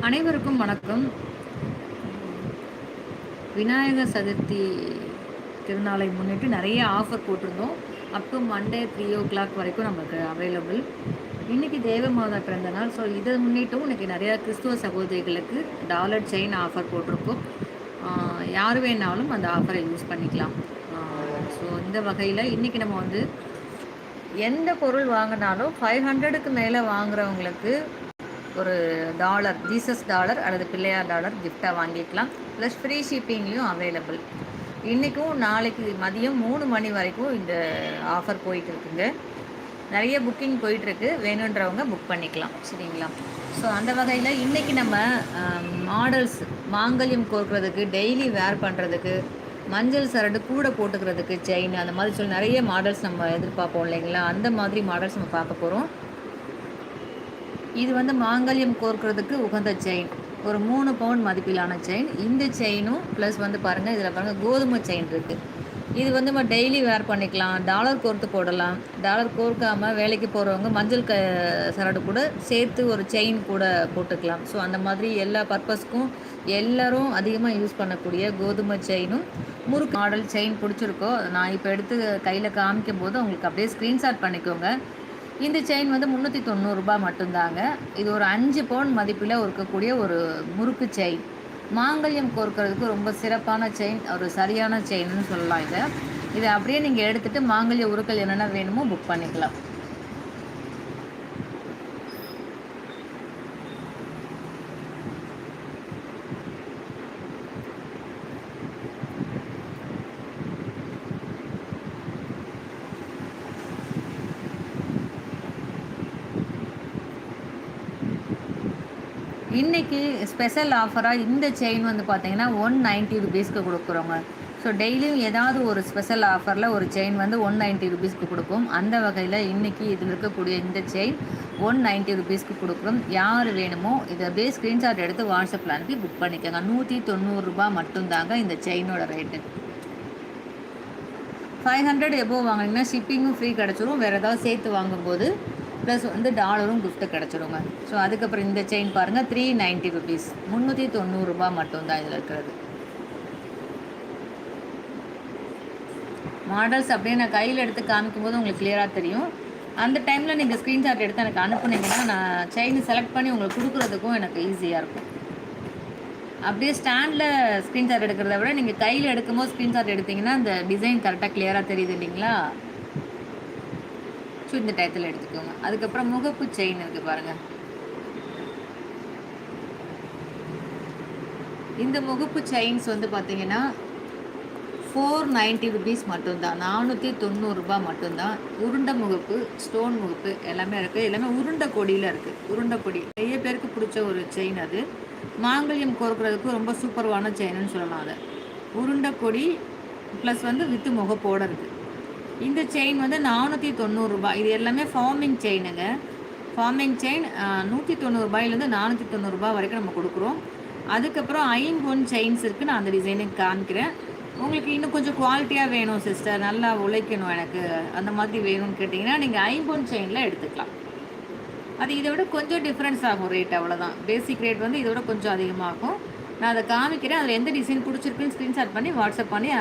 அனைவருக்கும் வணக்கம். விநாயகர் சதுர்த்தி திருநாளை முன்னிட்டு நிறைய ஆஃபர் போட்டிருந்தோம். அப் டு மண்டே 3 o'clock வரைக்கும் நமக்கு அவைலபிள். இன்றைக்கி தேவ மாதா பிறந்த நாள். ஸோ இதை முன்னிட்டும் இன்றைக்கி நிறையா கிறிஸ்துவ சகோதரிகளுக்கு டாலர் செயின் ஆஃபர் போட்டிருக்கோம். யார் வேணாலும் அந்த ஆஃபரை யூஸ் பண்ணிக்கலாம். ஸோ இந்த வகையில் இன்றைக்கி நம்ம வந்து எந்த பொருள் வாங்கினாலும் 500க்கு மேலே வாங்குறவங்களுக்கு ஒரு டாலர், ஜீசஸ் டாலர் அல்லது பிள்ளையார் டாலர் கிஃப்டாக வாங்கிக்கலாம். ப்ளஸ் ஃப்ரீ ஷிப்பிங்லேயும் அவைலபிள். இன்றைக்கும் நாளைக்கு மதியம் 3 மணி வரைக்கும் இந்த ஆஃபர் போயிட்டு இருக்குங்க. நிறைய புக்கிங் போயிட்டுருக்கு. வேணுன்றவங்க புக் பண்ணிக்கலாம். சரிங்களா? ஸோ அந்த வகையில் இன்றைக்கி நம்ம மாடல்ஸ், மாங்கல்யம் கோர்க்கிறதுக்கு, டெய்லி வேர் பண்ணுறதுக்கு, மஞ்சள் சரடு கூட போட்டுக்கிறதுக்கு செயின், அந்த மாதிரி சொல்லி நிறைய மாடல்ஸ் நம்ம எதிர்பார்ப்போம் இல்லைங்களா? அந்த மாதிரி மாடல்ஸ் நம்ம பார்க்க போகிறோம். இது வந்து மாங்கல்யம் கோர்க்கிறதுக்கு உகந்த செயின். ஒரு 3 பவுண்ட் மதிப்பிலான செயின். இந்த செயினும் ப்ளஸ் வந்து பாருங்கள், இதில் பாருங்கள் கோதுமை செயின் இருக்குது. இது வந்து நம்ம டெய்லி வேர் பண்ணிக்கலாம். டாலர் கோர்த்து போடலாம். டாலர் கோர்க்காமல் வேலைக்கு போகிறவங்க மஞ்சள் சரடு கூட சேர்த்து ஒரு செயின் கூட போட்டுக்கலாம். ஸோ அந்த மாதிரி எல்லா பர்பஸ்க்கும் எல்லோரும் அதிகமாக யூஸ் பண்ணக்கூடிய கோதுமை செயினும் முறுக்கு மாடல் செயின் பிடிச்சிருக்கோ நான் இப்போ எடுத்து கையில் காமிக்கும் போது உங்களுக்கு அப்படியே ஸ்க்ரீன்ஷாட் பண்ணிக்கோங்க. இந்த செயின் வந்து 390 ரூபாய் மட்டும்தாங்க. இது ஒரு 5 பவுண்ட் மதிப்பில் இருக்கக்கூடிய ஒரு முறுக்கு செயின். மாங்கல்யம் கோர்க்கிறதுக்கு ரொம்ப சிறப்பான செயின், ஒரு சரியான செயின்னு சொல்லலாம். இதை அப்படியே நீங்கள் எடுத்துகிட்டு மாங்கல்ய உருக்கள் என்னென்ன வேணுமோ புக் பண்ணிக்கலாம். இன்றைக்கி ஸ்பெஷல் ஆஃபராக இந்த செயின் வந்து பார்த்தீங்கன்னா 190 ருபீஸ்க்கு கொடுக்குறோங்க. ஸோ டெய்லியும் ஏதாவது ஒரு ஸ்பெஷல் ஆஃபரில் ஒரு செயின் வந்து 190 ருபீஸ்க்கு கொடுக்கும். அந்த வகையில் இன்றைக்கி இதில் இருக்கக்கூடிய இந்த செயின் 190 ருபீஸ்க்கு கொடுக்குறோம். யார் வேணுமோ இதை அப்படியே ஸ்க்ரீன்ஷாட் எடுத்து வாட்ஸ்அப்பில் அனுப்பி புக் பண்ணிக்கோங்க. 190 ரூபாய் மட்டும்தாங்க இந்த செயினோட ரேட்டு. 500 எபோவ் வாங்கினீங்கன்னா ஷிப்பிங்கும் ஃப்ரீ கிடச்சிரும். வேறு ஏதாவது சேர்த்து வாங்கும்போது ப்ளஸ் வந்து டாலரும் கிஃப்ட்டு கிடச்சிருங்க. ஸோ அதுக்கப்புறம் இந்த செயின் பாருங்கள், 390 ருபீஸ், 390 ரூபாய் மட்டும்தான் இதில் இருக்கிறது. மாடல்ஸ் அப்படியே நான் கையில் எடுத்து காமிக்கும் போது உங்களுக்கு கிளியராக தெரியும். அந்த டைமில் நீங்கள் ஸ்க்ரீன்ஷாட் எடுத்து எனக்கு அனுப்புனீங்கன்னா நான் செயின் செலக்ட் பண்ணி உங்களுக்கு கொடுக்குறதுக்கும் எனக்கு ஈஸியாக இருக்கும். அப்படியே ஸ்டாண்டில் ஸ்க்ரீன்ஷாட் எடுக்கிறத விட நீங்கள் கையில் எடுக்கும்போது ஸ்க்ரீன்ஷாட் எடுத்திங்கன்னா அந்த டிசைன் கரெக்டாக கிளியராக தெரியுது இல்லைங்களா? ஸோ இந்த டயத்தில் எடுத்துக்கோங்க. அதுக்கப்புறம் முகப்பு செயின் இருக்குது பாருங்கள். இந்த முகப்பு செயின்ஸ் வந்து பார்த்தீங்கன்னா 490 ருபீஸ் மட்டும்தான், 490 ரூபாய் மட்டும்தான். உருண்டை முகப்பு, ஸ்டோன் முகப்பு எல்லாமே இருக்குது. எல்லாமே உருண்டை கொடியில் இருக்குது. உருண்டை கொடி நிறைய பேருக்கு பிடிச்ச ஒரு செயின். அது மாங்கல்யம் கோர்க்கிறதுக்கு ரொம்ப சூப்பர்வான செயின்னு சொல்லலாம். அதை உருண்டை கொடி ப்ளஸ் வந்து வித்து முகப்போடு இருக்குது. இந்த செயின் வந்து 490 ரூபாய். இது எல்லாமே ஃபார்மிங் செயினுங்க. ஃபார்மிங் செயின் 190 ரூபாயிலேருந்து 490 ரூபாய் வரைக்கும் நம்ம கொடுக்குறோம். அதுக்கப்புறம் ஐம்பொன் செயின்ஸ் இருக்குது. நான் அந்த டிசைனுக்கு காமிக்கிறேன். உங்களுக்கு இன்னும் கொஞ்சம் குவாலிட்டியாக வேணும் சிஸ்டர், நல்லா உழைக்கணும் எனக்கு, அந்த மாதிரி வேணும்னு கேட்டிங்கன்னா நீங்கள் ஐம்பொன் செயினில் எடுத்துக்கலாம். அது இதை விட கொஞ்சம் டிஃப்ரென்ஸ் ஆகும் ரேட், அவ்வளோதான். பேசிக் ரேட் வந்து இதை விட கொஞ்சம் அதிகமாகும். நான் அதை காமிக்கிறேன். அதில் எந்த டிசைன் பிடிச்சிருக்குன்னு ஸ்க்ரீன்ஷாட் பண்ணி வாட்ஸ்அப் பண்ணி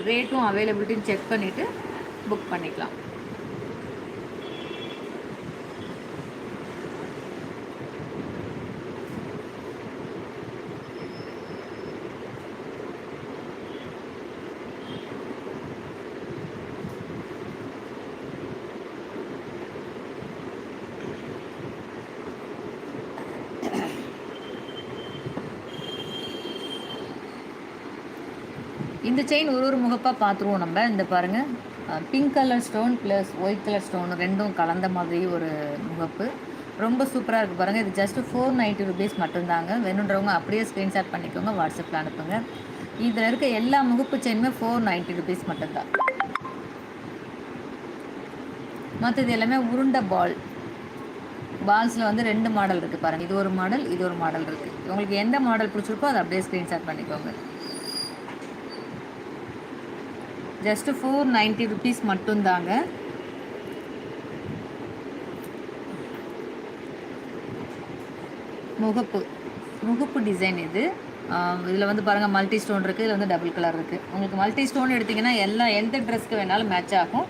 ரேட்டும் அவைலபிலிட்டின்னு செக் பண்ணிவிட்டு புக் பண்ணிக்கலாம். இந்த செயின் ஒரு முகப்பாக பார்த்துருவோம் நம்ம. இந்த பாருங்கள், pink colour stone plus white colour stone ரெண்டும் கலந்த மாதிரி ஒரு முகப்பு. ரொம்ப சூப்பராக இருக்குது பாருங்கள். இது ஜஸ்ட்டு 490 ருபீஸ் மட்டும்தாங்க. வேணுன்றவங்க அப்படியே ஸ்க்ரீன்ஷாட் பண்ணிக்கோங்க, வாட்ஸ்அப்பில் அனுப்புங்க. இதில் இருக்க எல்லா முகப்பு செயினுமே 490 ருபீஸ் மட்டும்தான். மற்றது எல்லாமே உருண்டை பால்ஸில் வந்து 2 மாடல் இருக்குது பாருங்கள். இது ஒரு மாடல், இது ஒரு மாடல் இருக்குது. உங்களுக்கு எந்த மாடல் பிடிச்சிருக்கோ அதை அப்படியே ஸ்க்ரீன்ஷாட் பண்ணிக்கோங்க. ஜஸ்ட்டு 490 ருபீஸ் மட்டும்தாங்க. முகப்பு முகப்பு டிசைன் இது. இதில் வந்து பாருங்கள் மல்டி ஸ்டோன் இருக்குது, இதில் வந்து டபுள் கலர் இருக்குது. உங்களுக்கு மல்டி ஸ்டோன் எடுத்திங்கன்னா எந்த ட்ரெஸ்க்கு வேணாலும் மேட்ச் ஆகும்.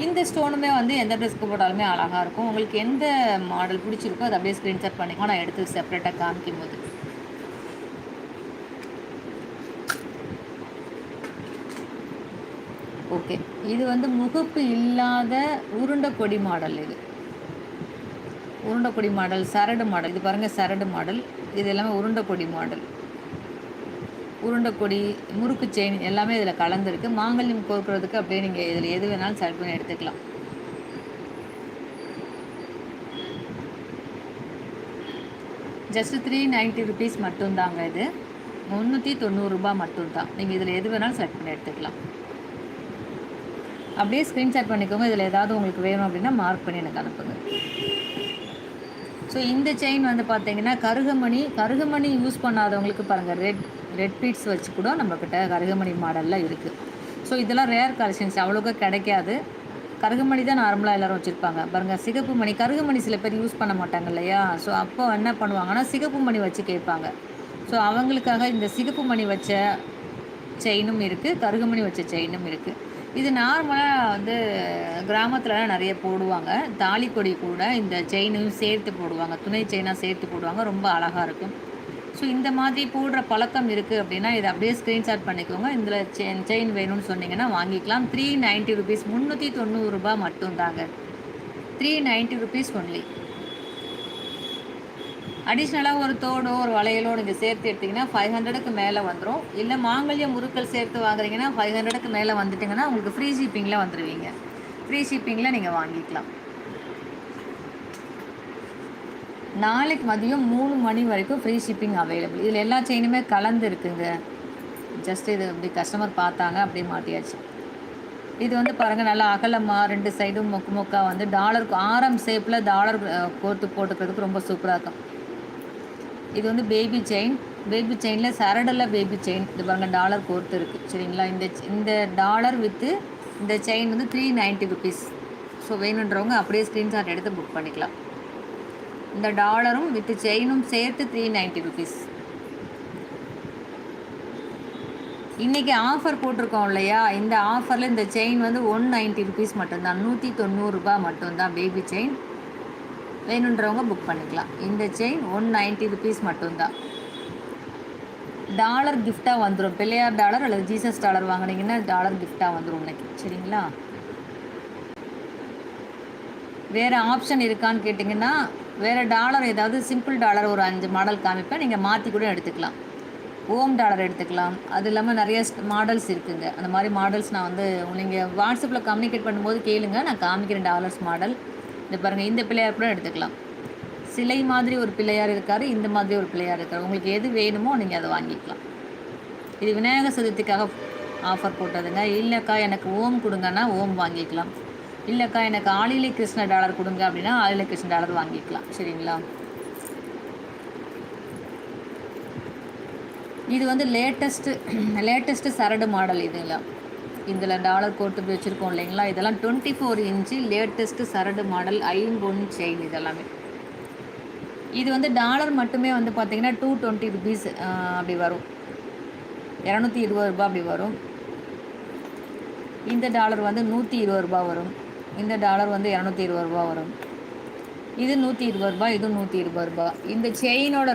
இந்த ஸ்டோனுமே வந்து எந்த ட்ரெஸ்க்கு போட்டாலுமே அழகாக இருக்கும். உங்களுக்கு எந்த மாடல் பிடிச்சிருக்கோ அதை அப்படியே ஸ்க்ரீன்ஷாட் பண்ணிக்கோ, நான் எடுத்து செப்பரேட்டாக காமிக்கும் போது. ஓகே, இது வந்து முகப்பு இல்லாத உருண்டை கொடி மாடல். இது உருண்டை கொடி மாடல், சரடு மாடல். இது பாருங்கள் சரடு மாடல். இது எல்லாமே உருண்டை கொடி மாடல். உருண்டை கொடி, முறுக்கு செயின் எல்லாமே இதில் கலந்துருக்கு. மாங்கல்யம் கோர்க்கிறதுக்கு அப்படியே நீங்கள் இதில் எது வேணாலும் செலக்ட் பண்ணி எடுத்துக்கலாம். ஜஸ்ட்டு 390 ருபீஸ் மட்டும்தாங்க. இது 390 ரூபா மட்டும்தான். நீங்கள் இதில் எது வேணாலும் செலக்ட் பண்ணி எடுத்துக்கலாம். அப்படியே ஸ்க்ரீன்ஷாட் பண்ணிக்கோங்க. இதில் ஏதாவது உங்களுக்கு வேணும் அப்படின்னா மார்க் பண்ணி எனக்கு அனுப்புங்க. ஸோ இந்த செயின் வந்து பார்த்தீங்கன்னா கருகமணி யூஸ் பண்ணாதவங்களுக்கு பாருங்கள், ரெட் பீட்ஸ் வச்சு கூட நம்மக்கிட்ட கருகமணி மாடலில் இருக்குது. ஸோ இதெல்லாம் ரேர் கலெக்ஷன்ஸ், அவ்வளோக்கா கிடைக்காது. கருகமணி தான் நார்மலாக எல்லோரும் வச்சுருப்பாங்க. பாருங்கள் சிகப்பு மணி, கருகமணி சில பேர் யூஸ் பண்ண மாட்டாங்க இல்லையா? ஸோ அப்போ என்ன பண்ணுவாங்கன்னா சிகப்பு மணி வச்சு கேட்பாங்க. ஸோ அவங்களுக்காக இந்த சிகப்பு மணி வச்ச செயினும் இருக்குது, கருகமணி வச்ச செயினும் இருக்குது. இது நார்மலாக வந்து கிராமத்துலலாம் நிறைய போடுவாங்க. தாலி கொடி கூட இந்த செயினையும் சேர்த்து போடுவாங்க, துணை செயினாக சேர்த்து போடுவாங்க. ரொம்ப அழகாக இருக்கும். ஸோ இந்த மாதிரி போடுற பழக்கம் இருக்குது அப்படின்னா இதை அப்படியே ஸ்க்ரீன்ஷாட் பண்ணிக்கோங்க. இதில் செயின் வேணும்னு சொன்னீங்கன்னா வாங்கிக்கலாம். 390 ருபீஸ், 390 ரூபா மட்டும்தாங்க. 390 ருபீஸ் ஒன்லி. அடிஷ்னலாக ஒரு தோடோ ஒரு வளையலோ நீங்கள் சேர்த்து எடுத்திங்கன்னா 500க்கு மேலே வந்துடும். இல்லை மாங்கல்ய முறுக்கள் சேர்த்து வாங்குறீங்கன்னா 500க்கு மேலே வந்துட்டிங்கன்னா உங்களுக்கு ஃப்ரீ ஷிப்பிங்கில் வந்துடுவீங்க. ஃப்ரீ ஷிப்பிங்கில் நீங்கள் வாங்கிக்கலாம். நாளைக்கு மதியம் 3 மணி வரைக்கும் ஃப்ரீ ஷிப்பிங் அவைலபிள். இதில் எல்லா செயினுமே கலந்து இருக்குங்க. ஜஸ்ட் இது அப்படி கஸ்டமர் பார்த்தாங்க, அப்படியே மாட்டியாச்சு. இது வந்து பாருங்கள் நல்லா அகலமாக 2 சைடும் மொக்காக வந்து டாலருக்கு ஆரம் ஷேப்பில் டாலர் கோர்த்து போட்டுக்கிறதுக்கு ரொம்ப சூப்பராக இருக்கும். இது வந்து பேபி செயினில் சரடில் பேபி செயின். இது பாருங்கள் டாலர் கோர்த்து இருக்குது சரிங்களா? இந்த டாலர் வித்து இந்த செயின் வந்து 390 ருபீஸ். ஸோ வேணுன்றவங்க அப்படியே ஸ்க்ரீன்ஷாட் எடுத்து புக் பண்ணிக்கலாம். இந்த டாலரும் வித் செயினும் சேர்த்து 390 ருபீஸ். இன்றைக்கி ஆஃபர் போட்டிருக்கோம் இல்லையா? இந்த ஆஃபரில் இந்த செயின் வந்து 190 ருபீஸ் மட்டும்தான், 190 ரூபா மட்டும்தான் பேபி செயின். வேணுன்றவங்க புக் பண்ணிக்கலாம். இந்த செயின் 190 ருபீஸ் மட்டும்தான். டாலர் கிஃப்டாக வந்துடும். பிள்ளையார் டாலர் அல்லது ஜீசஸ் டாலர் வாங்கினீங்கன்னா டாலர் கிஃப்டாக வந்துடும் இன்னைக்கு சரிங்களா? வேறு ஆப்ஷன் இருக்கான்னு கேட்டிங்கன்னா வேறு டாலர் ஏதாவது சிம்பிள் டாலர் ஒரு 5 மாடல் காமிப்பேன், நீங்கள் மாற்றி கூட எடுத்துக்கலாம். ஓம் டாலர் எடுத்துக்கலாம். அது இல்லாமல் நிறைய மாடல்ஸ் இருக்குதுங்க. அந்த மாதிரி மாடல்ஸ் நான் வந்து நீங்கள் வாட்ஸ்அப்பில் கம்யூனிகேட் பண்ணும்போது கேளுங்க, நான் காமிக்கிறேன் டாலர்ஸ் மாடல். இந்த பாருங்கள், இந்த பிள்ளையார் கூட எடுத்துக்கலாம். சிலை மாதிரி ஒரு பிள்ளையார் இருக்கார், இந்த மாதிரி ஒரு பிள்ளையார் இருக்கார். உங்களுக்கு எது வேணுமோ நீங்கள் அதை வாங்கிக்கலாம். இது விநாயகர் சதுர்த்திக்காக ஆஃபர் போட்டதுங்க. இல்லைக்கா எனக்கு ஓம் கொடுங்கன்னா ஓம் வாங்கிக்கலாம். இல்லைக்கா எனக்கு ஆளிலை கிருஷ்ண டாலர் கொடுங்க அப்படின்னா ஆளிலை கிருஷ்ண டாலர் வாங்கிக்கலாம் சரிங்களா? இது வந்து லேட்டஸ்ட்டு சரடு மாடல். இதில் டாலர் கோட்டு வச்சுருக்கோம் இல்லைங்களா? இதெல்லாம் 24 இன்ச்சு லேட்டஸ்ட்டு சரடு மாடல் ஐம்பொன் செயின். இதெல்லாமே இது வந்து டாலர் மட்டுமே வந்து பார்த்திங்கன்னா 220 ருபீஸ் அப்படி வரும், 220 ரூபா அப்படி வரும். இந்த டாலர் வந்து 120 ரூபா வரும். இந்த டாலர் வந்து 220 ரூபா வரும். இது 120 ரூபா, இதுவும் 120 ரூபா. இந்த செயினோட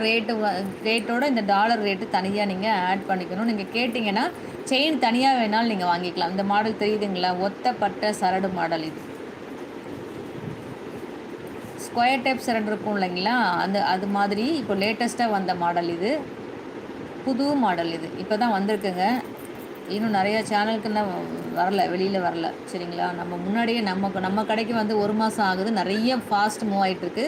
ரேட்டோட இந்த டாலர் ரேட்டு தனியாக நீங்கள் ஆட் பண்ணிக்கணும். நீங்கள் கேட்டிங்கன்னா செயின் தனியாக வேணாலும் நீங்கள் வாங்கிக்கலாம். இந்த மாடல் தெரியுதுங்களா? ஒத்தப்பட்ட சரடு மாடல். இது ஸ்கொயர் டைப் சரடு இருக்கும் இல்லைங்களா? அது மாதிரி இப்போ லேட்டஸ்ட்டாக வந்த மாடல். இது புது மாடல். இது இப்போ தான் வந்திருக்குங்க. இன்னும் நிறையா சேனலுக்கு இன்னும் வரல, வெளியில் வரல சரிங்களா? நம்ம முன்னாடியே நம்ம கடைக்கு வந்து 1 மாதம் ஆகுது. நிறைய ஃபாஸ்ட் மூவ் ஆகிட்டுருக்கு.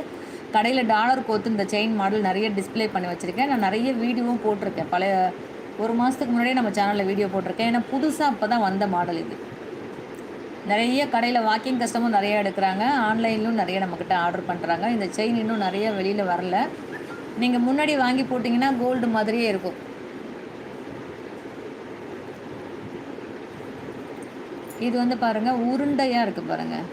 கடையில் டாலர் கோத்து இந்த செயின் மாடல் நிறைய டிஸ்பிளே பண்ணி வச்சுருக்கேன். நான் நிறைய வீடியோவும் போட்டிருக்கேன். பழைய 1 மாதத்துக்கு முன்னாடியே நம்ம சேனலில் வீடியோ போட்டிருக்கேன். ஏன்னா புதுசாக இப்போ தான் வந்த மாடல். இது நிறைய கடையில் வாக்கிங் கஸ்டமர் நிறையா எடுக்கிறாங்க. ஆன்லைன்லையும் நிறைய நம்மக்கிட்ட ஆர்டர் பண்ணுறாங்க. இந்த செயின் இன்னும் நிறைய வெளியில் வரல. நீங்கள் முன்னாடி வாங்கி போட்டிங்கன்னா கோல்டு மாதிரியே இருக்கும். இது வந்து பாருங்கள் உருண்டையாக இருக்குது பாருங்கள்.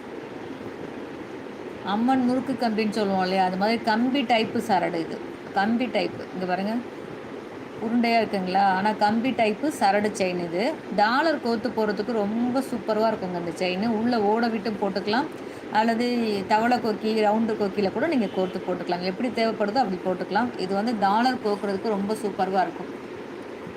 அம்மன் முறுக்கு கம்பின்னு சொல்லுவோம் இல்லையா? அது மாதிரி கம்பி டைப்பு சரடு. இது கம்பி டைப்பு இங்கே பாருங்கள், உருண்டையாக இருக்குங்களா, ஆனால் கம்பி டைப்பு சரடு செயின். இது டாலர் கோத்து போகிறதுக்கு ரொம்ப சூப்பராக இருக்குங்க இந்த செயின். உள்ளே ஓட விட்டு போட்டுக்கலாம், அல்லது தவளை கொக்கி ரவுண்டு கொக்கியில் கூட நீங்கள் கோர்த்து போட்டுக்கலாம், எப்படி தேவைப்படுதோ அப்படி போட்டுக்கலாம். இது வந்து டாலர் கோக்குறதுக்கு ரொம்ப சூப்பராக இருக்கும்.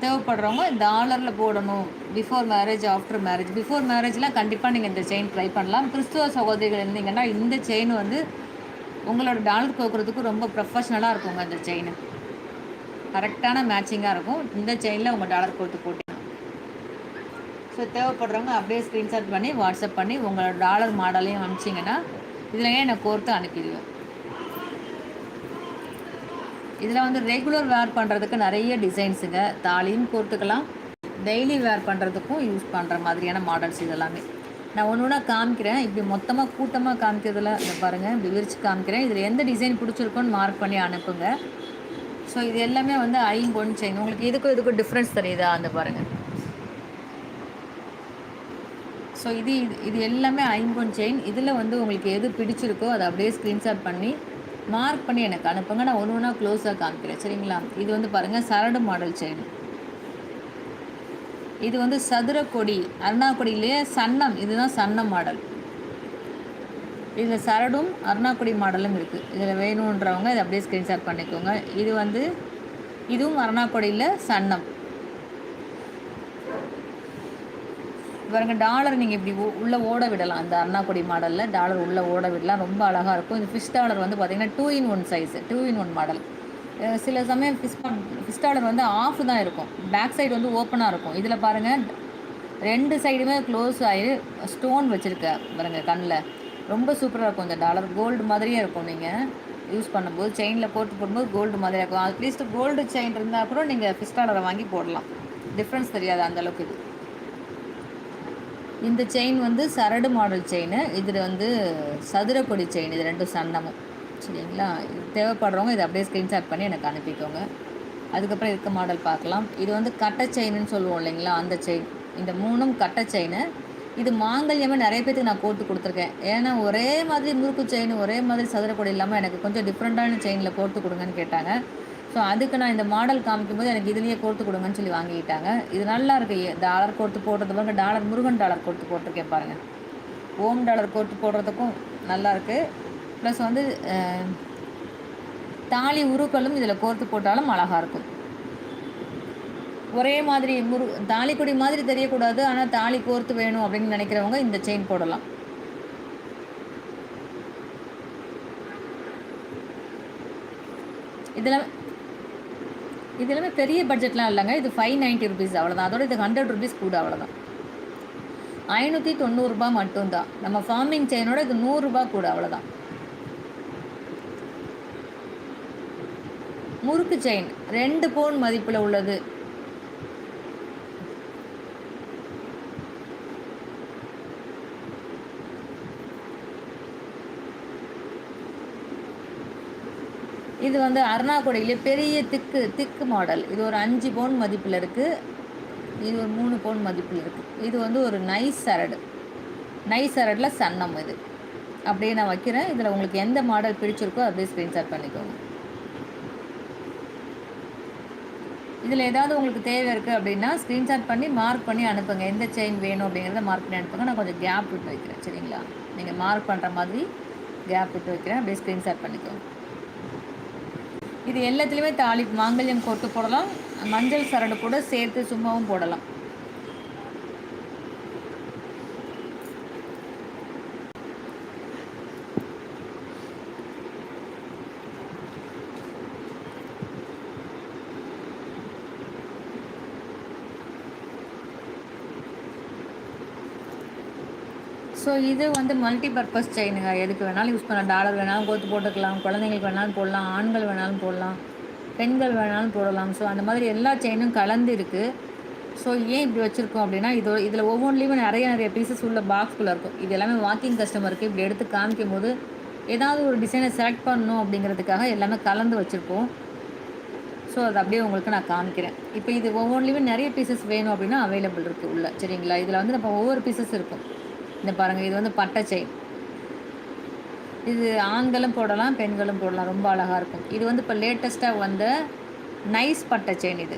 தேவைப்படுறவங்க டாலரில் போடணும், before marriage after marriage. Before மேரேஜ்லாம் கண்டிப்பாக நீங்கள் இந்த செயின் ட்ரை பண்ணலாம். கிறிஸ்துவ சகோதரிகள் இருந்தீங்கன்னா இந்த செயின் வந்து உங்களோட டாலர் கோக்குறதுக்கு ரொம்ப ப்ரொஃபஷ்னலாக இருக்குங்க. இந்த செயின் கரெக்டான மேட்சிங்காக இருக்கும். இந்த செயினில் உங்கள் டாலர் கோர்த்து போட்டு ஸோ தேவைப்படுறவங்க அப்படியே ஸ்க்ரீன்ஷாட் பண்ணி வாட்ஸ்அப் பண்ணி உங்களோட டாலர் மாடலையும் அனுப்பிச்சிங்கன்னா இதில் நான் கோர்த்து அனுப்பிடுவேன். இதில் வந்து ரெகுலர் வேர் பண்ணுறதுக்கு நிறைய டிசைன்ஸுங்க, தாலியும் கோர்த்துக்கலாம், டெய்லி வேர் பண்ணுறதுக்கும் யூஸ் பண்ணுற மாதிரியான மாடல்ஸ் இதெல்லாமே. நான் ஒன்று ஒன்றா காமிக்கிறேன். இப்படி மொத்தமாக கூட்டமாக காமிக்கிறதுல இந்த பாருங்கள், இப்படி விரித்து காமிக்கிறேன். இதில் எந்த டிசைன் பிடிச்சிருக்கோன்னு மார்க் பண்ணி அனுப்புங்க. ஸோ இது எல்லாமே வந்து ஐம்பொன் செயின். உங்களுக்கு இதுக்கும் டிஃப்ரென்ஸ் தெரியுதா அந்த பாருங்கள். ஸோ இது எல்லாமே ஐம்பொன் செயின். இதில் வந்து உங்களுக்கு எது பிடிச்சிருக்கோ அதை அப்படியே ஸ்க்ரீன்ஷாட் பண்ணி மார்க் பண்ணி எனக்கு அனுப்புங்க. நான் ஒன்று ஒன்றா க்ளோஸாக காமிக்கிறேன் சரிங்களா. இது வந்து பாருங்கள் சரடு மாடல் செயின். இது வந்து சதுர கொடி, அருணாக்கொடியிலேயே சன்னம், இதுதான் சன்னம் மாடல். இதில் சரடும் அருணாக்கொடி மாடலும் இருக்குது. இதில் வேணுன்றவங்க இதை அப்படியே ஸ்க்ரீன்ஷாட் பண்ணிக்கோங்க. இது வந்து இதுவும் அருணாக்கொடியில் சன்னம். பாருங்க டாலர் நீங்கள் இப்படி உள்ளே ஓட விடலாம். அந்த அருணாக்கொடி மாடலில் டாலர் உள்ளே ஓட விடலாம், ரொம்ப அழகாக இருக்கும். இந்த ஃபிஷ் டாலர் வந்து பார்த்திங்கன்னா 2-in-1 சைஸு, 2-in-1 மாடல். சில சமயம் ஃபிஷ் டாலர் வந்து ஆஃப் தான் இருக்கும், பேக் சைடு வந்து ஓப்பனாக இருக்கும். இதில் பாருங்கள் 2 சைடுமே க்ளோஸ் ஆகி ஸ்டோன் வச்சுருக்க பாருங்கள் கண்ணில், ரொம்ப சூப்பராக இருக்கும். இந்த டாலர் கோல்டு மாதிரியே இருக்கும். நீங்கள் யூஸ் பண்ணும்போது செயினில் போடும்போது கோல்டு மாதிரியாக இருக்கும். அட்லீஸ்ட் கோல்டு செயின் இருந்தால் கூட நீங்கள் ஃபிஷ் டாலரை வாங்கி போடலாம், டிஃப்ரென்ஸ் தெரியாது அந்தளவுக்கு. இது இந்த செயின் வந்து சரடு மாடல் செயின். இதில் வந்து சதுரக்கொடி செயின். இது ரெண்டும் சன்னமும் சரிங்களா. இது தேவைப்படுறவங்க இதை அப்படியே ஸ்க்ரீன்ஷாட் பண்ணி எனக்கு அனுப்பிக்கோங்க. அதுக்கப்புறம் இருக்க மாடல் பார்க்கலாம். இது வந்து கட்டை செயின்னு சொல்லுவோம் இல்லைங்களா, அந்த செயின். இந்த 3ம் கட்டை செயின். இது மாங்கல்யமே நிறைய பேருக்கு நான் கோர்த்து கொடுத்துருக்கேன். ஏன்னா ஒரே மாதிரி முறுக்கு செயின், ஒரே மாதிரி சதுரக்கொடி இல்லாமல் எனக்கு கொஞ்சம் டிஃப்ரெண்ட்டான செயினில் கோர்த்து கொடுங்கன்னு கேட்டாங்க. ஸோ அதுக்கு நான் இந்த மாடல் காமிக்கும்போது எனக்கு இதுலேயே கோர்த்து கொடுங்கன்னு சொல்லி வாங்கிக்கிட்டாங்க. இது நல்லா இருக்குது. டாலர் கோர்த்து போடுறது பாருங்கள், டாலர் முருகன் டாலர் கோர்த்து போட்டிருக்கேன் பாருங்கள். ஓம் டாலர் கோர்த்து போடுறதுக்கும் நல்லாயிருக்கு. ப்ளஸ் வந்து தாலி உருக்களும் இதில் கோர்த்து போட்டாலும் அழகாக இருக்கும். ஒரே மாதிரி தாலிக்கொடி மாதிரி தெரியக்கூடாது, ஆனால் தாலி கோர்த்து வேணும் அப்படின்னு நினைக்கிறவங்க இந்த செயின் போடலாம். இதெல்லாமே பெரிய பட்ஜெட்லாம் இல்லைங்க. இது 590 ருபீஸ் அவ்வளோதான். அதோட இது 100 ருபீஸ் கூட, அவ்வளோதான். 590 ரூபா மட்டும்தான். நம்ம ஃபார்மிங் செயினோட இது 100 ரூபா கூட, அவ்வளோதான். முறுக்கு செயின் 2 பவுன் மதிப்பில் உள்ளது. இது வந்து அருணாக்கொடியிலே பெரிய திக்கு மாடல். இது ஒரு 5 பவுன் மதிப்பில் இருக்குது. இது ஒரு 3 பவுன் மதிப்பில் இருக்குது. இது வந்து ஒரு நைஸ் சரடில் சன்னம். இது அப்படியே நான் வைக்கிறேன். இதில் உங்களுக்கு எந்த மாடல் பிடிச்சிருக்கோ அப்படியே ஸ்க்ரீன்ஷாட் பண்ணிக்கோங்க. இதில் ஏதாவது உங்களுக்கு தேவை இருக்குது அப்படின்னா ஸ்க்ரீன்ஷாட் பண்ணி மார்க் பண்ணி அனுப்புங்க. எந்த செயின் வேணும் அப்படிங்கிறத மார்க் பண்ணி அனுப்புங்க. நான் கொஞ்சம் கேப் விட்டு வைக்கிறேன் சரிங்களா. நீங்கள் மார்க் பண்ணுற மாதிரி கேப் விட்டு வைக்கிறேன், அப்படியே ஸ்க்ரீன்ஷாட் பண்ணிக்கோங்க. இது எல்லாத்துலேயுமே தாலி மாங்கல்யம் கோர்த்து போடலாம், மஞ்சள் சரடு கூட சேர்த்து சும்மாவும் போடலாம். ஸோ இது வந்து மல்டி பர்பஸ் செயினுங்க. எதுக்கு வேணாலும் யூஸ் பண்ணலாம். டாலர் வேணாலும் கோர்த்து போட்டுக்கலாம், குழந்தைங்களுக்கு வேணாலும் போடலாம், ஆண்கள் வேணாலும் போடலாம், பெண்கள் வேணாலும் போடலாம். ஸோ அந்த மாதிரி எல்லா செயினும் கலந்து இருக்குது. ஸோ ஏன் இப்படி வச்சுருக்கோம் அப்படின்னா, இதில் ஒவ்வொன்றிலையுமே நிறைய பீசஸ் உள்ள பாக்ஸ்குள்ளே இருக்கும். இது எல்லாமே வாக்கிங் கஸ்டமருக்கு இப்படி எடுத்து காமிக்கும் போது ஏதாவது ஒரு டிசைனை செலக்ட் பண்ணணும் அப்படிங்கிறதுக்காக எல்லாமே கலந்து வச்சுருக்கோம். ஸோ அது அப்படியே உங்களுக்கு நான் காமிக்கிறேன். இப்போ இது ஒவ்வொன்றிலையுமே நிறைய பீசஸ் வேணும் அப்படின்னா அவைலபிள் இருக்குது உள்ள சரிங்களா. இதில் வந்து நம்ம ஒவ்வொரு பீசஸ் இருக்கும். இந்த பாருங்கள், இது வந்து பட்டை செயின். இது ஆண்களும் போடலாம், பெண்களும் போடலாம். ரொம்ப அழகாக இருக்கும். இது வந்து இப்போ லேட்டஸ்ட்டாக வந்த நைஸ் பட்டை செயின் இது.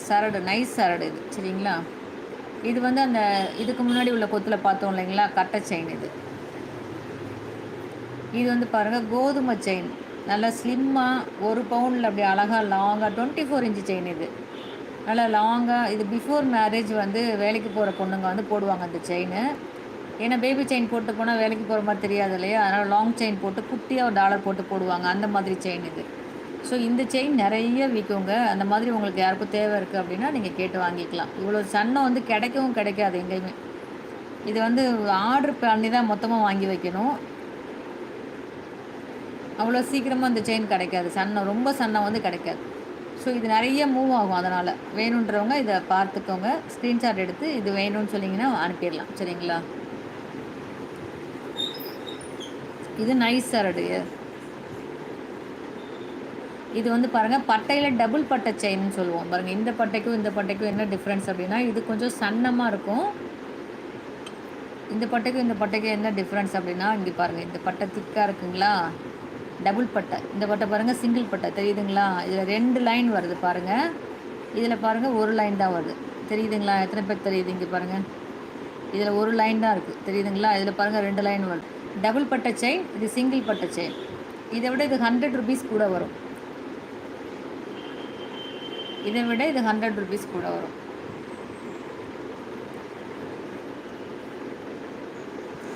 சரடு, நைஸ் சரடு இது. சரிங்களா? இது வந்து அந்த இதுக்கு முன்னாடி உள்ள கொத்தில் பார்த்தோம் இல்லைங்களா? கட்டை செயின் இது. இது வந்து பாருங்கள் கோதுமை செயின். நல்லா ஸ்லிம்மாக 1 பவுனில் அப்படி அழகாக லாங்காக 24 இன்ச்சு செயின் இது. நல்லா லாங்காக இது பிஃபோர் மேரேஜ் வந்து வேலைக்கு போகிற பொண்ணுங்க வந்து போடுவாங்க அந்த செயினு. ஏன்னா பேபி செயின் போட்டு போனால் வேலைக்கு போகிற மாதிரி தெரியாது இல்லையா? அதனால் லாங் செயின் போட்டு குட்டியாக ஒரு டாலர் போட்டு போடுவாங்க. அந்த மாதிரி செயின் இது. ஸோ இந்த செயின் நிறைய விற்குங்க. அந்த மாதிரி உங்களுக்கு யாருக்கும் தேவை இருக்குது அப்படின்னா நீங்கள் கேட்டு வாங்கிக்கலாம். இவ்வளோ சன்னம் வந்து கிடைக்கவும் கிடைக்காது எங்கேயுமே. இது வந்து ஆர்டர் பண்ணி தான் மொத்தமாக வாங்கி வைக்கணும். அவ்வளோ சீக்கிரமாக அந்த செயின் கிடைக்காது. சன்னம் ரொம்ப சன்னம் வந்து கிடைக்காது. ஸோ இது நிறைய மூவ் ஆகும். அதனால் வேணுன்றவங்க இதை பார்த்துக்கோங்க. ஸ்க்ரீன்ஷாட் எடுத்து இது வேணும்னு சொன்னீங்கன்னா அனுப்பிடலாம். சரிங்களா? இது நைஸ் சரடு. இது வந்து பாருங்கள் பட்டையில் டபுள் பட்டை செயின்னு சொல்லுவோம். பாருங்கள் இந்த பட்டைக்கும் இந்த பட்டைக்கும் என்ன டிஃப்ரென்ஸ் அப்படின்னா இது கொஞ்சம் சன்னமாக இருக்கும். இந்த பட்டைக்கும் இந்த பட்டைக்கும் என்ன டிஃப்ரென்ஸ் அப்படின்னா இங்கே பாருங்கள் இந்த பட்டை திக்காக இருக்குங்களா? டபுள் பட்டை. இந்த பட்டை பாருங்கள் சிங்கிள் பட்டை தெரியுதுங்களா? இதில் 2 லைன் வருது பாருங்கள். இதில் பாருங்கள் 1 லைன் தான் வருது. தெரியுதுங்களா? எத்தனை பேர் தெரியுது? இங்கே பாருங்கள் இதில் 1 லைன் தான் இருக்குது. தெரியுதுங்களா? இதில் பாருங்கள் 2 லைன் வருது. டபுள் பட்டை செயின், இது சிங்கிள் பட்டை செயின். இதை விட இது 100 ருபீஸ் கூட வரும். இதை விட இது 100 ருபீஸ் கூட வரும்.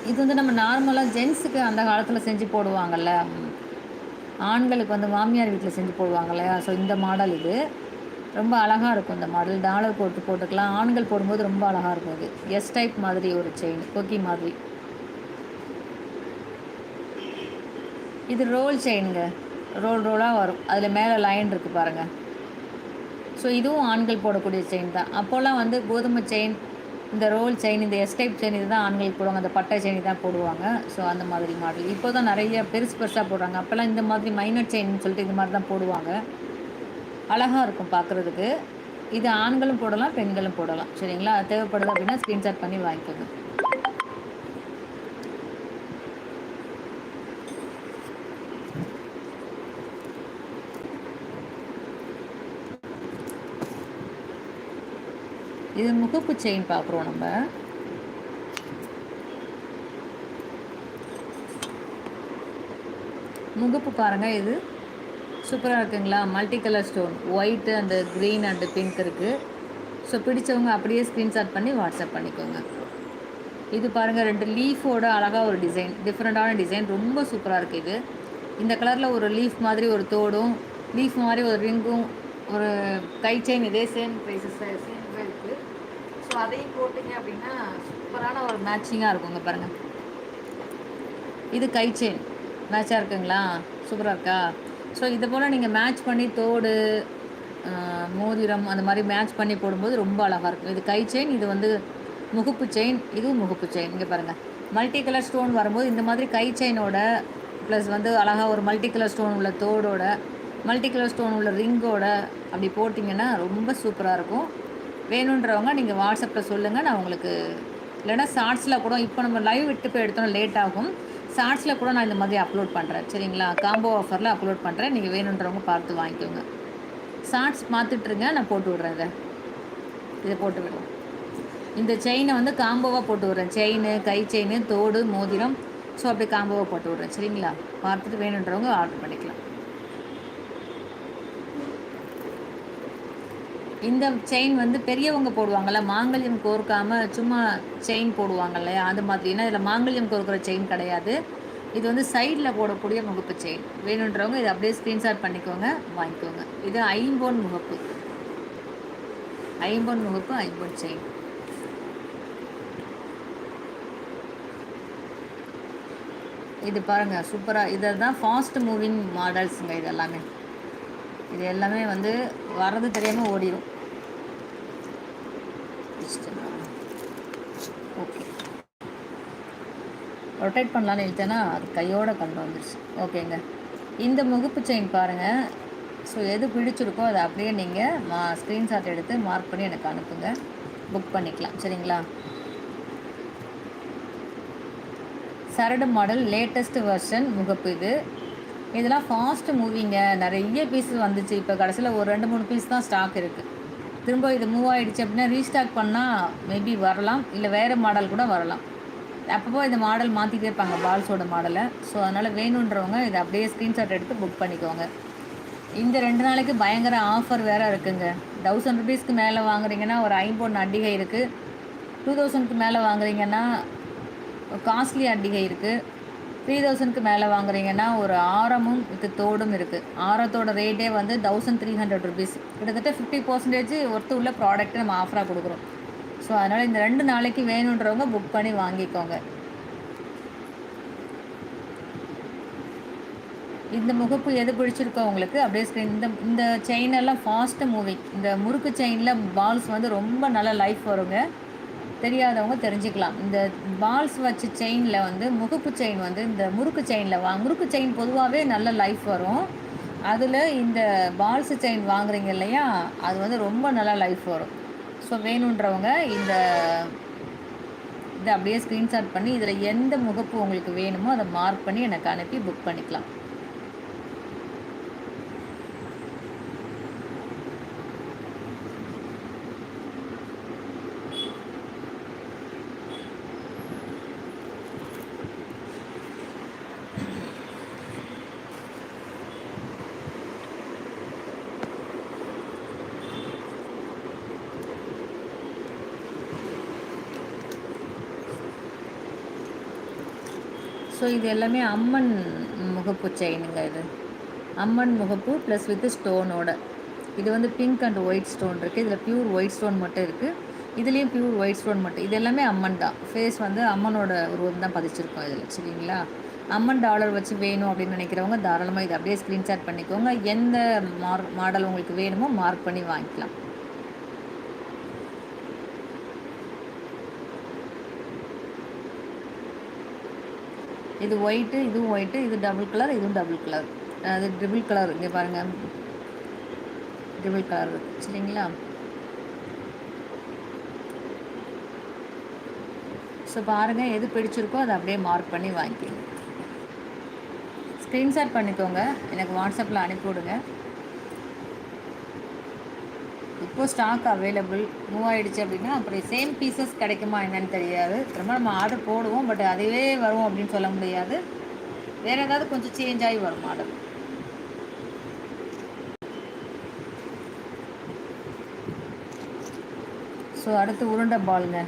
இது வந்து நம்ம நார்மலாக ஜென்ஸுக்கு அந்த காலத்தில் செஞ்சு போடுவாங்கள்ல, ஆண்களுக்கு வந்து மாமியார் வீட்டில் செஞ்சு போடுவாங்கள்ல. ஸோ இந்த மாடல் இது ரொம்ப அழகாக இருக்கும். இந்த மாடல் டாலர் போட்டு போட்டுக்கலாம். ஆண்கள் போடும்போது ரொம்ப அழகாக இருக்கும். இது எஸ் டைப் மாதிரி ஒரு செயின், கொக்கி மாதிரி. இது ரோல் செயினுங்க. ரோலாக வரும். அதில் மேலே லைன் இருக்குது பாருங்கள். ஸோ இதுவும் ஆண்கள் போடக்கூடிய செயின் தான். அப்போல்லாம் வந்து கோதுமை செயின், இந்த ரோல் செயின், இந்த எஸ் டைப் செயின் இது தான் ஆண்களுக்கு போடுவாங்க. அந்த பட்டை செயின் தான் போடுவாங்க. ஸோ அந்த மாதிரி மாடல் இப்போ தான் நிறைய பெருசாக போடுறாங்க. அப்போல்லாம் இந்த மாதிரி மைனர் செயின்னு சொல்லிட்டு இந்த மாதிரி தான் போடுவாங்க. அழகாக இருக்கும் பார்க்குறதுக்கு. இது ஆண்களும் போடலாம், பெண்களும் போடலாம். சரிங்களா? தேவைப்படுது அப்படின்னா ஸ்க்ரீன்ஷாட் பண்ணி வாங்கிக்கோங்க. இது முகப்பு செயின் பார்க்குறோம் நம்ம. முகப்பு பாருங்கள். இது சூப்பராக இருக்குங்களா? Multi colour stone, white and green and pink இருக்குது. ஸோ பிடிச்சவங்க அப்படியே ஸ்க்ரீன்ஷாட் பண்ணி வாட்ஸ்அப் பண்ணிக்கோங்க. இது பாருங்கள் 2 லீஃபோட அழகாக ஒரு டிசைன், டிஃப்ரெண்ட்டான டிசைன், ரொம்ப சூப்பராக இருக்குது. இது இந்த கலரில் ஒரு லீஃப் மாதிரி ஒரு தோடும், லீஃப் மாதிரி ஒரு ரிங்கும், ஒரு கை செயின் இதே சேம் ப்ரைஸஸ் சேம் இருக்குது. ஸோ அதையும் போட்டிங்க அப்படின்னா சூப்பரான ஒரு மேட்சிங்காக இருக்குங்க. பாருங்கள் இது கை செயின் மேட்சாக இருக்குங்களா? சூப்பராக இருக்கா? ஸோ இதை போல் நீங்கள் மேட்ச் பண்ணி தோடு, மோதிரம் அந்த மாதிரி மேட்ச் பண்ணி போடும்போது ரொம்ப அழகாக இருக்கும். இது கை செயின், இது வந்து முகப்பு செயின், இதுவும் முகப்பு செயின். இங்கே பாருங்கள் மல்டி கலர் ஸ்டோன் வரும்போது இந்த மாதிரி கை செயினோட ப்ளஸ் வந்து அழகாக ஒரு மல்டி கலர் ஸ்டோன் உள்ள தோடோட, மல்டி கலர் ஸ்டோன் உள்ள ரிங்கோட அப்படி போட்டிங்கன்னா ரொம்ப சூப்பராக இருக்கும். வேணுன்றவங்க நீங்கள் வாட்ஸ்அப்பில் சொல்லுங்கள். நான் உங்களுக்கு இல்லைனா ஷார்ட்ஸில் கூட, இப்போ நம்ம லைவ் விட்டு போய் எடுத்தோம் லேட் ஆகும், ஷார்ட்ஸில் கூட நான் இந்த மாதிரி அப்லோட் பண்ணுறேன். சரிங்களா? காம்போ ஆஃபரில் அப்லோட் பண்ணுறேன். நீங்கள் வேணுன்றவங்க பார்த்து வாங்கிக்கோங்க. ஷார்ட்ஸ் பார்த்துட்ருங்க, நான் போட்டு விட்றேன். இதை போட்டு விடுறேன். இந்த செயினை வந்து காம்போவாக போட்டு விட்றேன். செயின், கை செயின், தோடு, மோதிரம். ஸோ அப்படி காம்போவாக போட்டு விட்றேன். சரிங்களா? பார்த்துட்டு வேணுன்றவங்க ஆர்டர் பண்ணிக்கலாம். இந்த செயின் வந்து பெரியவங்க போடுவாங்கள்ல, மாங்கல்யம் கோர்க்காமல் சும்மா செயின் போடுவாங்க இல்லையா? அது மாதிரினா இதில் மாங்கல்யம் கோர்க்குற செயின் கிடையாது. இது வந்து சைடில் போடக்கூடிய முகப்பு செயின். வேணுன்றவங்க இதை அப்படியே ஸ்க்ரீன்ஷாட் பண்ணிக்கோங்க, வாங்கிக்கோங்க. இது ஐம்பொன் முகப்பு, ஐம்பொன் முகப்பு, ஐம்பொன் செயின். இது பாருங்கள் சூப்பராக. இதை தான் ஃபாஸ்ட் மூவிங் மாடல்ஸுங்க. இது எல்லாமே வந்து வர்றது தெரியாமல் ஓடிடும். ஓகே, ரொட்டேட் பண்ணலான்னு இழுத்தேன்னா அது கையோட கண்டு வந்துடுச்சு. ஓகேங்க, இந்த முகப்பு செயின் பாருங்கள். ஸோ எது பிடிச்சிருக்கோ அதை அப்படியே நீங்கள் ஸ்க்ரீன்ஷாட் எடுத்து மார்க் பண்ணி எனக்கு அனுப்புங்க, புக் பண்ணிக்கலாம். சரிங்களா? சரடு மாடல் லேட்டஸ்ட் வெர்ஷன் முகப்பு இது. இதெல்லாம் ஃபாஸ்ட் மூவிங்க, நிறைய பீஸ் வந்துச்சு. இப்போ கடைசியில் ஒரு 2-3 பீஸ் தான் ஸ்டாக் இருக்குது. திரும்ப இது மூவ் ஆகிடுச்சு அப்படின்னா ரீஸ்டாக் பண்ணால் மேபி வரலாம், இல்லை வேறு மாடல் கூட வரலாம். அப்பப்போ இந்த மாடல் மாற்றிட்டே இருப்பாங்க பால்ஸோட மாடலை. ஸோ அதனால் வேணுன்றவங்க இதை அப்படியே ஸ்க்ரீன்ஷாட் எடுத்து புக் பண்ணிக்கோங்க. இந்த 2 நாளைக்கு பயங்கர ஆஃபர் வேறு இருக்குங்க. 1000 ருபீஸ்க்கு மேலே வாங்குறீங்கன்னா ஒரு ஐம்பொன் அட்டிகை இருக்குது. 2000க்கு மேலே வாங்குறீங்கன்னா காஸ்ட்லி அட்டிகை இருக்குது. 3000க்கு மேலே வாங்குறீங்கன்னா ஒரு ஆரமும் வித் தோடும் இருக்குது. ஆரத்தோட ரேட்டே வந்து 1300 ருபீஸ், கிட்டத்தட்ட 50% ஒர்த்து உள்ள ப்ராடக்ட்டு நம்ம ஆஃபராக கொடுக்குறோம். ஸோ அதனால் இந்த 2 நாளைக்கு வேணுன்றவங்க புக் பண்ணி வாங்கிக்கோங்க. இந்த முகப்பு எது பிடிச்சிருக்கோ உங்களுக்கு அப்படியே இந்த இந்த செயினெல்லாம் ஃபாஸ்ட்டு மூவிங். இந்த முறுக்கு செயினில் பால்ஸ் வந்து ரொம்ப நல்ல லைஃப் வருங்க. தெரியாதவங்க தெரிஞ்சுக்கலாம். இந்த பால்ஸ் வச்ச செயினில் வந்து முகப்பு செயின் வந்து இந்த முறுக்கு செயினில் முறுக்கு செயின் பொதுவாகவே நல்ல லைஃப் வரும். அதில் இந்த பால்ஸ் செயின் வாங்குறீங்க இல்லையா, அது வந்து ரொம்ப நல்லா லைஃப் வரும். ஸோ வேணுன்றவங்க இதை அப்படியே ஸ்க்ரீன்ஷாட் பண்ணி இதில் எந்த முகப்பு உங்களுக்கு வேணுமோ அதை மார்க் பண்ணி எனக்கு அனுப்பி புக் பண்ணிக்கலாம். ஸோ இது எல்லாமே அம்மன் முகப்பு செயினுங்க. இது அம்மன் முகப்பு ப்ளஸ் வித் ஸ்டோனோட. இது வந்து பிங்க் அண்ட் ஒயிட் ஸ்டோன் இருக்குது. இதில் பியூர் ஒயிட் ஸ்டோன் மட்டும் இருக்குது. இதுலேயும் பியூர் ஒயிட் ஸ்டோன் மட்டும். இது எல்லாமே அம்மன் தான். ஃபேஸ் வந்து அம்மனோட உருவம் தான் பதிச்சிருக்கோம் இதில். சரிங்களா? அம்மன் டாலர் வச்சு வேணும் அப்படின்னு நினைக்கிறவங்க தாராளமாக இதை அப்படியே ஸ்க்ரீன்ஷாட் பண்ணிக்கோங்க. எந்த மாடல் உங்களுக்கு வேணுமோ மார்க் பண்ணி வாங்கிக்கலாம். இது ஒயிட்டு, இதுவும் ஒயிட்டு, இது டபுள் கலர், இதுவும் டபுள் கலர். அது ட்ரிபிள் கலர். இங்கே பாருங்கள், ட்ரிபிள் கலர் இருக்குது. சரிங்களா? ஸோ பாருங்கள், எது பிடிச்சிருக்கோ அதை அப்படியே மார்க் பண்ணி வாங்கிக்கோங்க. ஸ்க்ரீன்ஷாட் பண்ணிக்கோங்க, எனக்கு வாட்ஸ்அப்பில் அனுப்பிவிடுங்க. இப்போது ஸ்டாக் அவைலபிள். மூவ் ஆகிடுச்சு அப்படின்னா அப்புறம் சேம் பீசஸ் கிடைக்குமா என்னன்னு தெரியாது. ரொம்ப நம்ம ஆர்டர் போடுவோம், பட் அதுவே வரும் அப்படின்னு சொல்ல முடியாது. வேறு ஏதாவது கொஞ்சம் சேஞ்ச் ஆகி வரும் ஆர்டர். ஸோ அடுத்து உருண்டை பாலுங்க.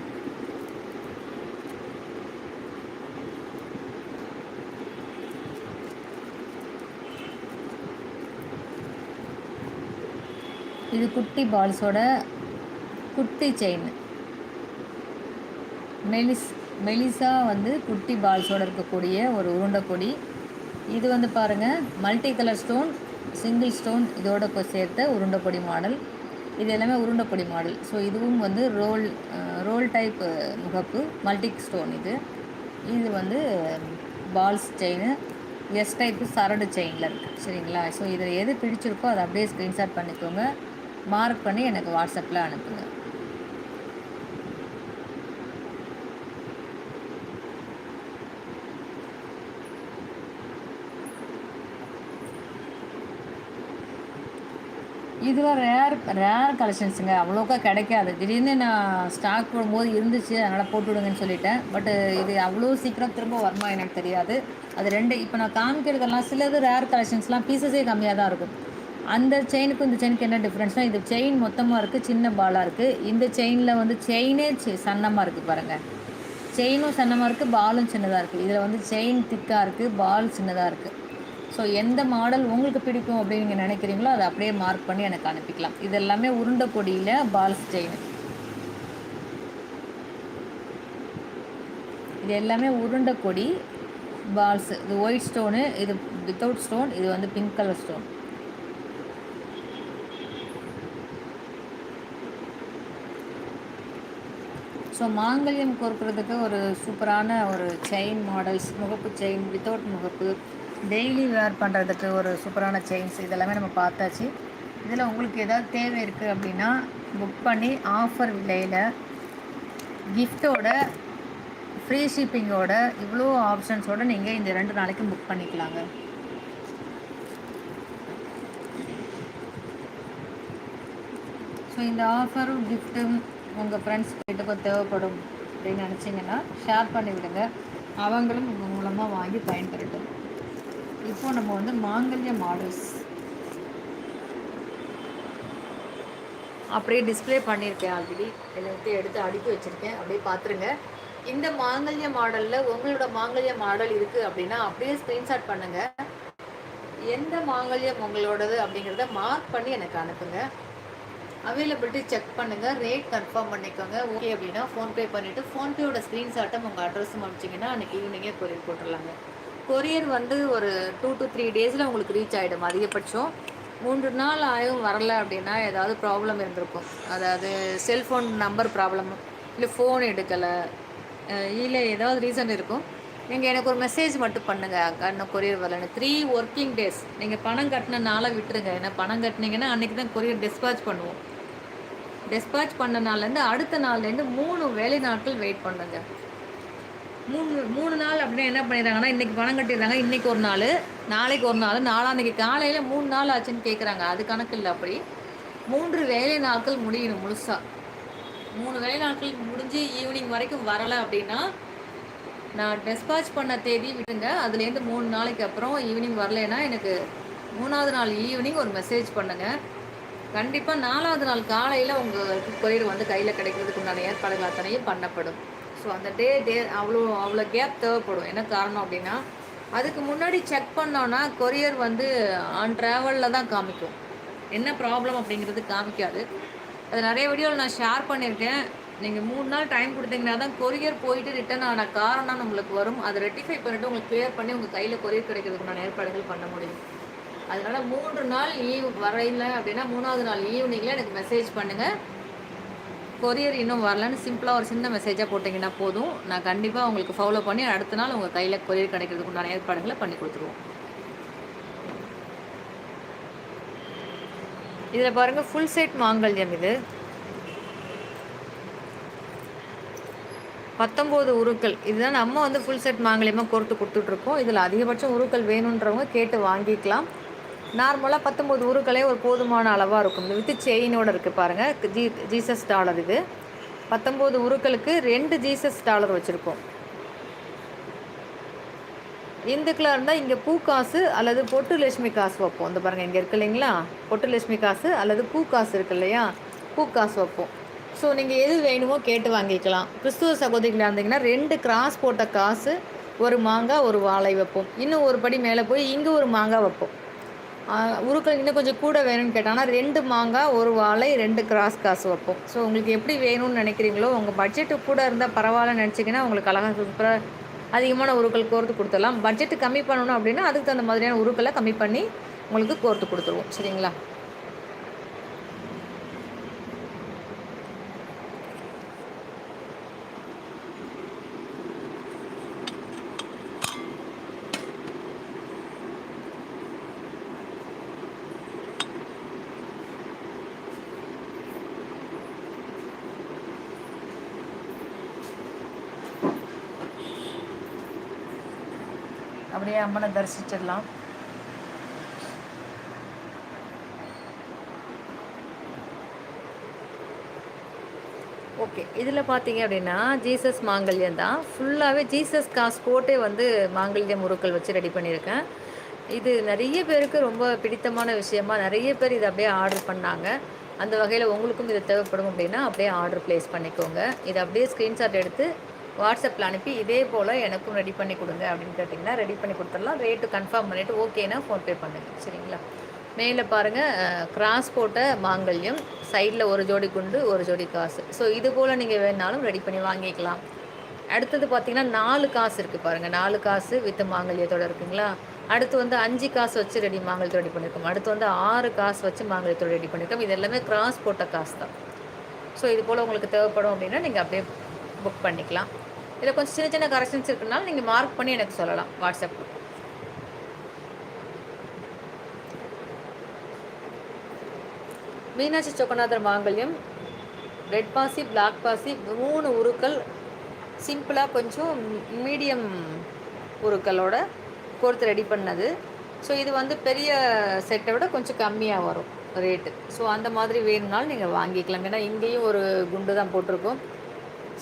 இது குட்டி பால்ஸோட குட்டி செயின். மெலிசா வந்து குட்டி பால்ஸோடு இருக்கக்கூடிய ஒரு உருண்டை கொடி. இது வந்து பாருங்கள், multi colour stone, single stone இதோட சேர்த்த உருண்டை பொடி மாடல். இது எல்லாமே உருண்டை பொடி மாடல். ஸோ இதுவும் வந்து ரோல் டைப் முகப்பு, மல்டி ஸ்டோன். இது வந்து பால்ஸ் செயின், எஸ் டைப்பு சரடு செயினில் இருக்குது. சரிங்களா? ஸோ இதில் எது பிடிச்சிருக்கோ அதை அப்படியே ஸ்க்ரீன்ஷாட் பண்ணிக்கோங்க, மார்க் பண்ணி எனக்கு வாட்ஸ்அப்பில் அனுப்புங்க. இதுவும் ரேர் கலெக்ஷன்ஸுங்க. அவ்வளோக்கா கிடைக்காது. திடீர்னு நான் ஸ்டாக் போடும்போது இருந்துச்சு, அதனால் போட்டு விடுங்கன்னு சொல்லிட்டேன். பட் இது அவ்வளோ சீக்கிரம் திரும்ப வருமா எனக்கு தெரியாது. அது இப்போ நான் காமிக்கிறதெல்லாம் சிலது ரேர் கலெக்ஷன்ஸ்லாம் பீசஸே கம்மியாக தான் இருக்கும். அந்த செயினுக்கும் இந்த செயினுக்கு என்ன டிஃப்ரென்ஸ்னால், இது செயின் மொத்தமாக இருக்குது, சின்ன பாலாக இருக்குது. இந்த செயினில் வந்து செயினே சன்னமாக இருக்குது பாருங்கள். செயினும் சன்னமாக இருக்குது, பாலும் சின்னதாக இருக்குது. இதில் வந்து செயின் திக்காக இருக்குது, பால் சின்னதாக இருக்குது. ஸோ எந்த மாடல் உங்களுக்கு பிடிக்கும் அப்படின்னு நீங்கள் நினைக்கிறீங்களோ அதை அப்படியே மார்க் பண்ணி எனக்கு அனுப்பிக்கலாம். இது எல்லாமே உருண்டை பொடியில் பால்ஸ் செயின். இது எல்லாமே உருண்டை கொடி பால்ஸ். இது ஒயிட் ஸ்டோனு, இது வித்தவுட் ஸ்டோன், இது வந்து பிங்க் கலர் ஸ்டோன். ஸோ மாங்கல்யம் கோர்க்கிறதுக்கு ஒரு சூப்பரான ஒரு செயின் மாடல்ஸ், முகப்பு செயின், வித்தவுட் முகப்பு, டெய்லி வேர் பண்ணுறதுக்கு ஒரு சூப்பரான செயின்ஸ், இதெல்லாமே நம்ம பார்த்தாச்சு. இதில் உங்களுக்கு ஏதாவது தேவை இருக்குது அப்படின்னா புக் பண்ணி ஆஃபர் விலையில் கிஃப்டோட ஃப்ரீ ஷிப்பிங்கோட இவ்வளோ ஆப்ஷன்ஸோடு நீங்கள் இந்த 2 நாளைக்கு புக் பண்ணிக்கலாங்க. ஸோ இந்த ஆஃபரும் கிஃப்ட்டும் உங்கள் ஃப்ரெண்ட்ஸ் கிட்ட தேவைப்படும் அப்படின்னு நினச்சிங்கன்னா ஷேர் பண்ணி விடுங்க. அவங்களும் உங்கள் மூலமாக வாங்கி பயன்பெறட்டும். இப்போ நம்ம வந்து மாங்கல்ய மாடல்ஸ் அப்படியே டிஸ்பிளே பண்ணியிருக்கேன். ஆல்ரெடி என்னை விட்டு எடுத்து அடுக்கி வச்சுருக்கேன், அப்படியே பார்த்துருங்க. இந்த மாங்கல்ய மாடலில் உங்களோட மாங்கல்ய மாடல் இருக்குது அப்படின்னா அப்படியே ஸ்க்ரீன்ஷாட் பண்ணுங்கள். எந்த மாங்கல்யம் உங்களோடது அப்படிங்கிறத மார்க் பண்ணி எனக்கு அனுப்புங்க. அவைலபிலிட்டி செக் பண்ணுங்கள், ரேட் கன்ஃபார்ம் பண்ணிக்கோங்க. ஓகே அப்படின்னா ஃபோன்பே பண்ணிவிட்டு ஃபோன்பேயோட ஸ்க்ரீன்ஷாட்டும் உங்கள் அட்ரஸும் அனுப்பிச்சிங்கன்னா அன்றைக்கி ஈவினிங்கே கொரியர் போட்டுடலாங்க. கொரியர் வந்து ஒரு 2 to 3 டேஸில் உங்களுக்கு ரீச் ஆகிடும். அதிகபட்சம் 3 நாள் ஆயும் வரல அப்படின்னா ஏதாவது ப்ராப்ளம் இருந்திருக்கும். அதாவது செல்ஃபோன் நம்பர் ப்ராப்ளம், இல்லை ஃபோன் எடுக்கலை, இல்லை ஏதாவது ரீசன் இருக்கும். நீங்கள் எனக்கு ஒரு மெசேஜ் மட்டும் பண்ணுங்கள், இன்னும் கொரியர் வரலன்னு. 3 ஒர்க்கிங் டேஸ் நீங்கள் பணம் கட்டின நாளை விட்டுருங்க. ஏன்னா பணம் கட்டினீங்கன்னா அன்றைக்கி தான் கொரியர் டிஸ்பாச் பண்ணுவோம். டிஸ்பாச் பண்ண நாள்லேருந்து அடுத்த நாள்லேருந்து 3 வேலை நாட்கள் வெயிட் பண்ணுங்க. 3 நாள் அப்படின்னா என்ன பண்ணிடுறாங்கன்னா, இன்றைக்கி பணம் கட்டிடுறாங்க, இன்றைக்கி ஒரு நாள், நாளைக்கு ஒரு நாள், நாளான்னைக்கு காலையில் 3 நாள் ஆச்சுன்னு கேட்குறாங்க. அது கணக்கு இல்லை. அப்படி 3 வேலை நாட்கள் முடியணும் முழுசாக. 3 வேலை நாட்கள் முடிஞ்சு ஈவினிங் வரைக்கும் வரலை அப்படின்னா நான் டிஸ்பாச் பண்ண தேதி விட்டுங்க. அதுலேருந்து 3 நாளைக்கு அப்புறம் ஈவினிங் வரலைன்னா எனக்கு 3வது நாள் ஈவினிங் ஒரு மெசேஜ் பண்ணுங்கள். கண்டிப்பாக 4வது நாள் காலையில் உங்களுக்கு கொரியர் வந்து கையில் கிடைக்கிறதுக்கு உண்டான ஏற்பாடுகள் அத்தனையும் பண்ணப்படும். ஸோ அந்த அவ்வளோ கேப் தேவைப்படும். என்ன காரணம் அப்படின்னா, அதுக்கு முன்னாடி செக் பண்ணோன்னா கொரியர் வந்து ஆன் ட்ராவலில் தான் காமிக்கும். என்ன ப்ராப்ளம் அப்படிங்கிறது காமிக்காது. அது நிறைய வீடியோவில் நான் ஷேர் பண்ணியிருக்கேன். நீங்கள் 3 நாள் டைம் கொடுத்தீங்கன்னா தான் கொரியர் போயிட்டு ரிட்டர்ன் ஆன காரணம் உங்களுக்கு வரும். அதை ரெட்டிஃபை பண்ணிவிட்டு உங்களுக்கு கிளியர் பண்ணி உங்கள் கையில் கொரியர் கிடைக்கிறதுக்கு உண்டான ஏற்பாடுகள் பண்ண முடியும். அதனால் 3 நாள் வரையில் அப்படின்னா 3வது நாள் ஈவினிங்கில் எனக்கு மெசேஜ் பண்ணுங்கள். கொரியர் இன்னும் வரலன்னு சிம்பிளாக ஒரு சின்ன மெசேஜாக போட்டிங்கன்னா போதும். நான் கண்டிப்பாக உங்களுக்கு ஃபாலோ பண்ணி அடுத்த நாள் உங்கள் கையில் கொரியர் கிடைக்கிறதுக்கு உண்டான ஏற்பாடுகளை பண்ணி கொடுத்துருவோம். இதில் பாருங்கள், ஃபுல் செட் மாங்கல்யம். இது 19 உருக்கள். இதுதான் நம்ம வந்து ஃபுல் செட் மாங்கல்யமாக கோர்த்து கொடுத்துட்ருக்கோம். இதில் அதிகபட்சம் உருக்கள் வேணுன்றவங்க கேட்டு வாங்கிக்கலாம். நார்மலாக 19 உருக்களே ஒரு போதுமான அளவாக இருக்கும். இது வித்து செயினோடு இருக்குது பாருங்கள். Jesus dollar. இது 19 உருக்களுக்கு 2 ஜீசஸ் டாலர் வச்சுருக்கோம். இந்துக்களாக இருந்தால் இங்கே பூ காசு அல்லது பொட்டு லட்சுமி காசு வைப்போம். இந்த பாருங்கள், இங்கே இருக்குது இல்லைங்களா, பொட்டு லட்சுமி காசு அல்லது பூ காசு இருக்குது இல்லையா, பூ காசு வைப்போம். ஸோ நீங்கள் எது வேணுமோ கேட்டு வாங்கிக்கலாம். கிறிஸ்துவ சகோதரிகளாக இருந்தீங்கன்னா 2 கிராஸ் போட்ட காசு, ஒரு மாங்காய், ஒரு வாழை வைப்போம். இன்னும் ஒரு படி மேலே போய் இங்கே ஒரு மாங்காய் வைப்போம். உருக்கள் இன்னும் கொஞ்சம் கூட வேணும்னு கேட்டாங்கன்னா 2 மாங்காய், ஒரு வாழை, 2 கிராஸ் காசு வைப்போம். ஸோ உங்களுக்கு எப்படி வேணும்னு நினைக்கிறீங்களோ, உங்கள் பட்ஜெட்டு கூட இருந்தால் பரவாயில்லன்னு நினச்சிங்கன்னா உங்களுக்கு அழகாக சூப்பராக அதிகமான உருக்கள் கோர்த்து கொடுத்துடலாம். பட்ஜெட்டு கம்மி பண்ணணும் அப்படின்னா அதுக்கு தகுந்த மாதிரியான உருக்களை கம்மி பண்ணி உங்களுக்கு கோர்த்து கொடுத்துருவோம். சரிங்களா? அப்படியே அம்மனை தரிசிச்சிடலாம். ஓகே, இதில் பார்த்தீங்க அப்படின்னா ஜீசஸ் மாங்கல்யம் தான். ஃபுல்லாகவே ஜீசஸ் காசு போட்டே வந்து மாங்கல்யம் உருக்கள் வச்சு ரெடி பண்ணியிருக்கேன். இது நிறைய பேருக்கு ரொம்ப பிடித்தமான விஷயமா நிறைய பேர் இதை அப்படியே ஆர்டர் பண்ணாங்க. அந்த வகையில் உங்களுக்கும் இது தேவைப்படும் அப்படின்னா அப்படியே ஆர்டர் ப்ளேஸ் பண்ணிக்கோங்க. இதை அப்படியே ஸ்க்ரீன்ஷாட் எடுத்து வாட்ஸ்அப்பில் அனுப்பி இதே போல் எனக்கும் ரெடி பண்ணி கொடுங்க அப்படின்னு கேட்டிங்கன்னா ரெடி பண்ணி கொடுத்துடலாம். ரேட்டு கன்ஃபார்ம் பண்ணிவிட்டு ஓகேனா ஃபோன்பே பண்ணுங்கள். சரிங்களா? மேலே பாருங்கள், கிராஸ் போட்ட மாங்கல்யம், சைடில் ஒரு ஜோடி குண்டு, ஒரு ஜோடி காசு. ஸோ இது போல் நீங்கள் வேணாலும் ரெடி பண்ணி வாங்கிக்கலாம். அடுத்தது பார்த்திங்கன்னா 4 காசு இருக்குது பாருங்கள். 4 காசு வித் மாங்கல்யத்தோடு இருக்குங்களா. அடுத்து வந்து 5 காசு வச்சு ரெடி மாங்கல்யத்தோடு ரெடி பண்ணியிருக்கோம். அடுத்து வந்து 6 காசு வச்சு மாங்கல்யத்தோடு ரெடி பண்ணியிருக்கோம். இது எல்லாமே கிராஸ் போட்ட காசு தான். ஸோ இது போல் உங்களுக்கு தேவைப்படும் அப்படின்னா நீங்கள் அப்படியே புக் பண்ணிக்கலாம். இதில் கொஞ்சம் சின்ன சின்ன கரெக்ஷன்ஸ் இருக்குனாலும் நீங்கள் மார்க் பண்ணி எனக்கு சொல்லலாம் வாட்ஸ்அப்பில். மீனாட்சி சொக்கநாதர் மாங்கல்யம், ரெட் பாசி, பிளாக் பாசி, 3 உருக்கள், சிம்பிளாக கொஞ்சம் மீடியம் உருக்களோட கோர்த்து ரெடி பண்ணது. ஸோ இது வந்து பெரிய செட்டை விட கொஞ்சம் கம்மியாக வரும் ரேட்டு. ஸோ அந்த மாதிரி வேணும்னாலும் நீங்கள் வாங்கிக்கலாம். ஏன்னா இங்கேயும் ஒரு குண்டு தான் போட்டிருக்கோம்.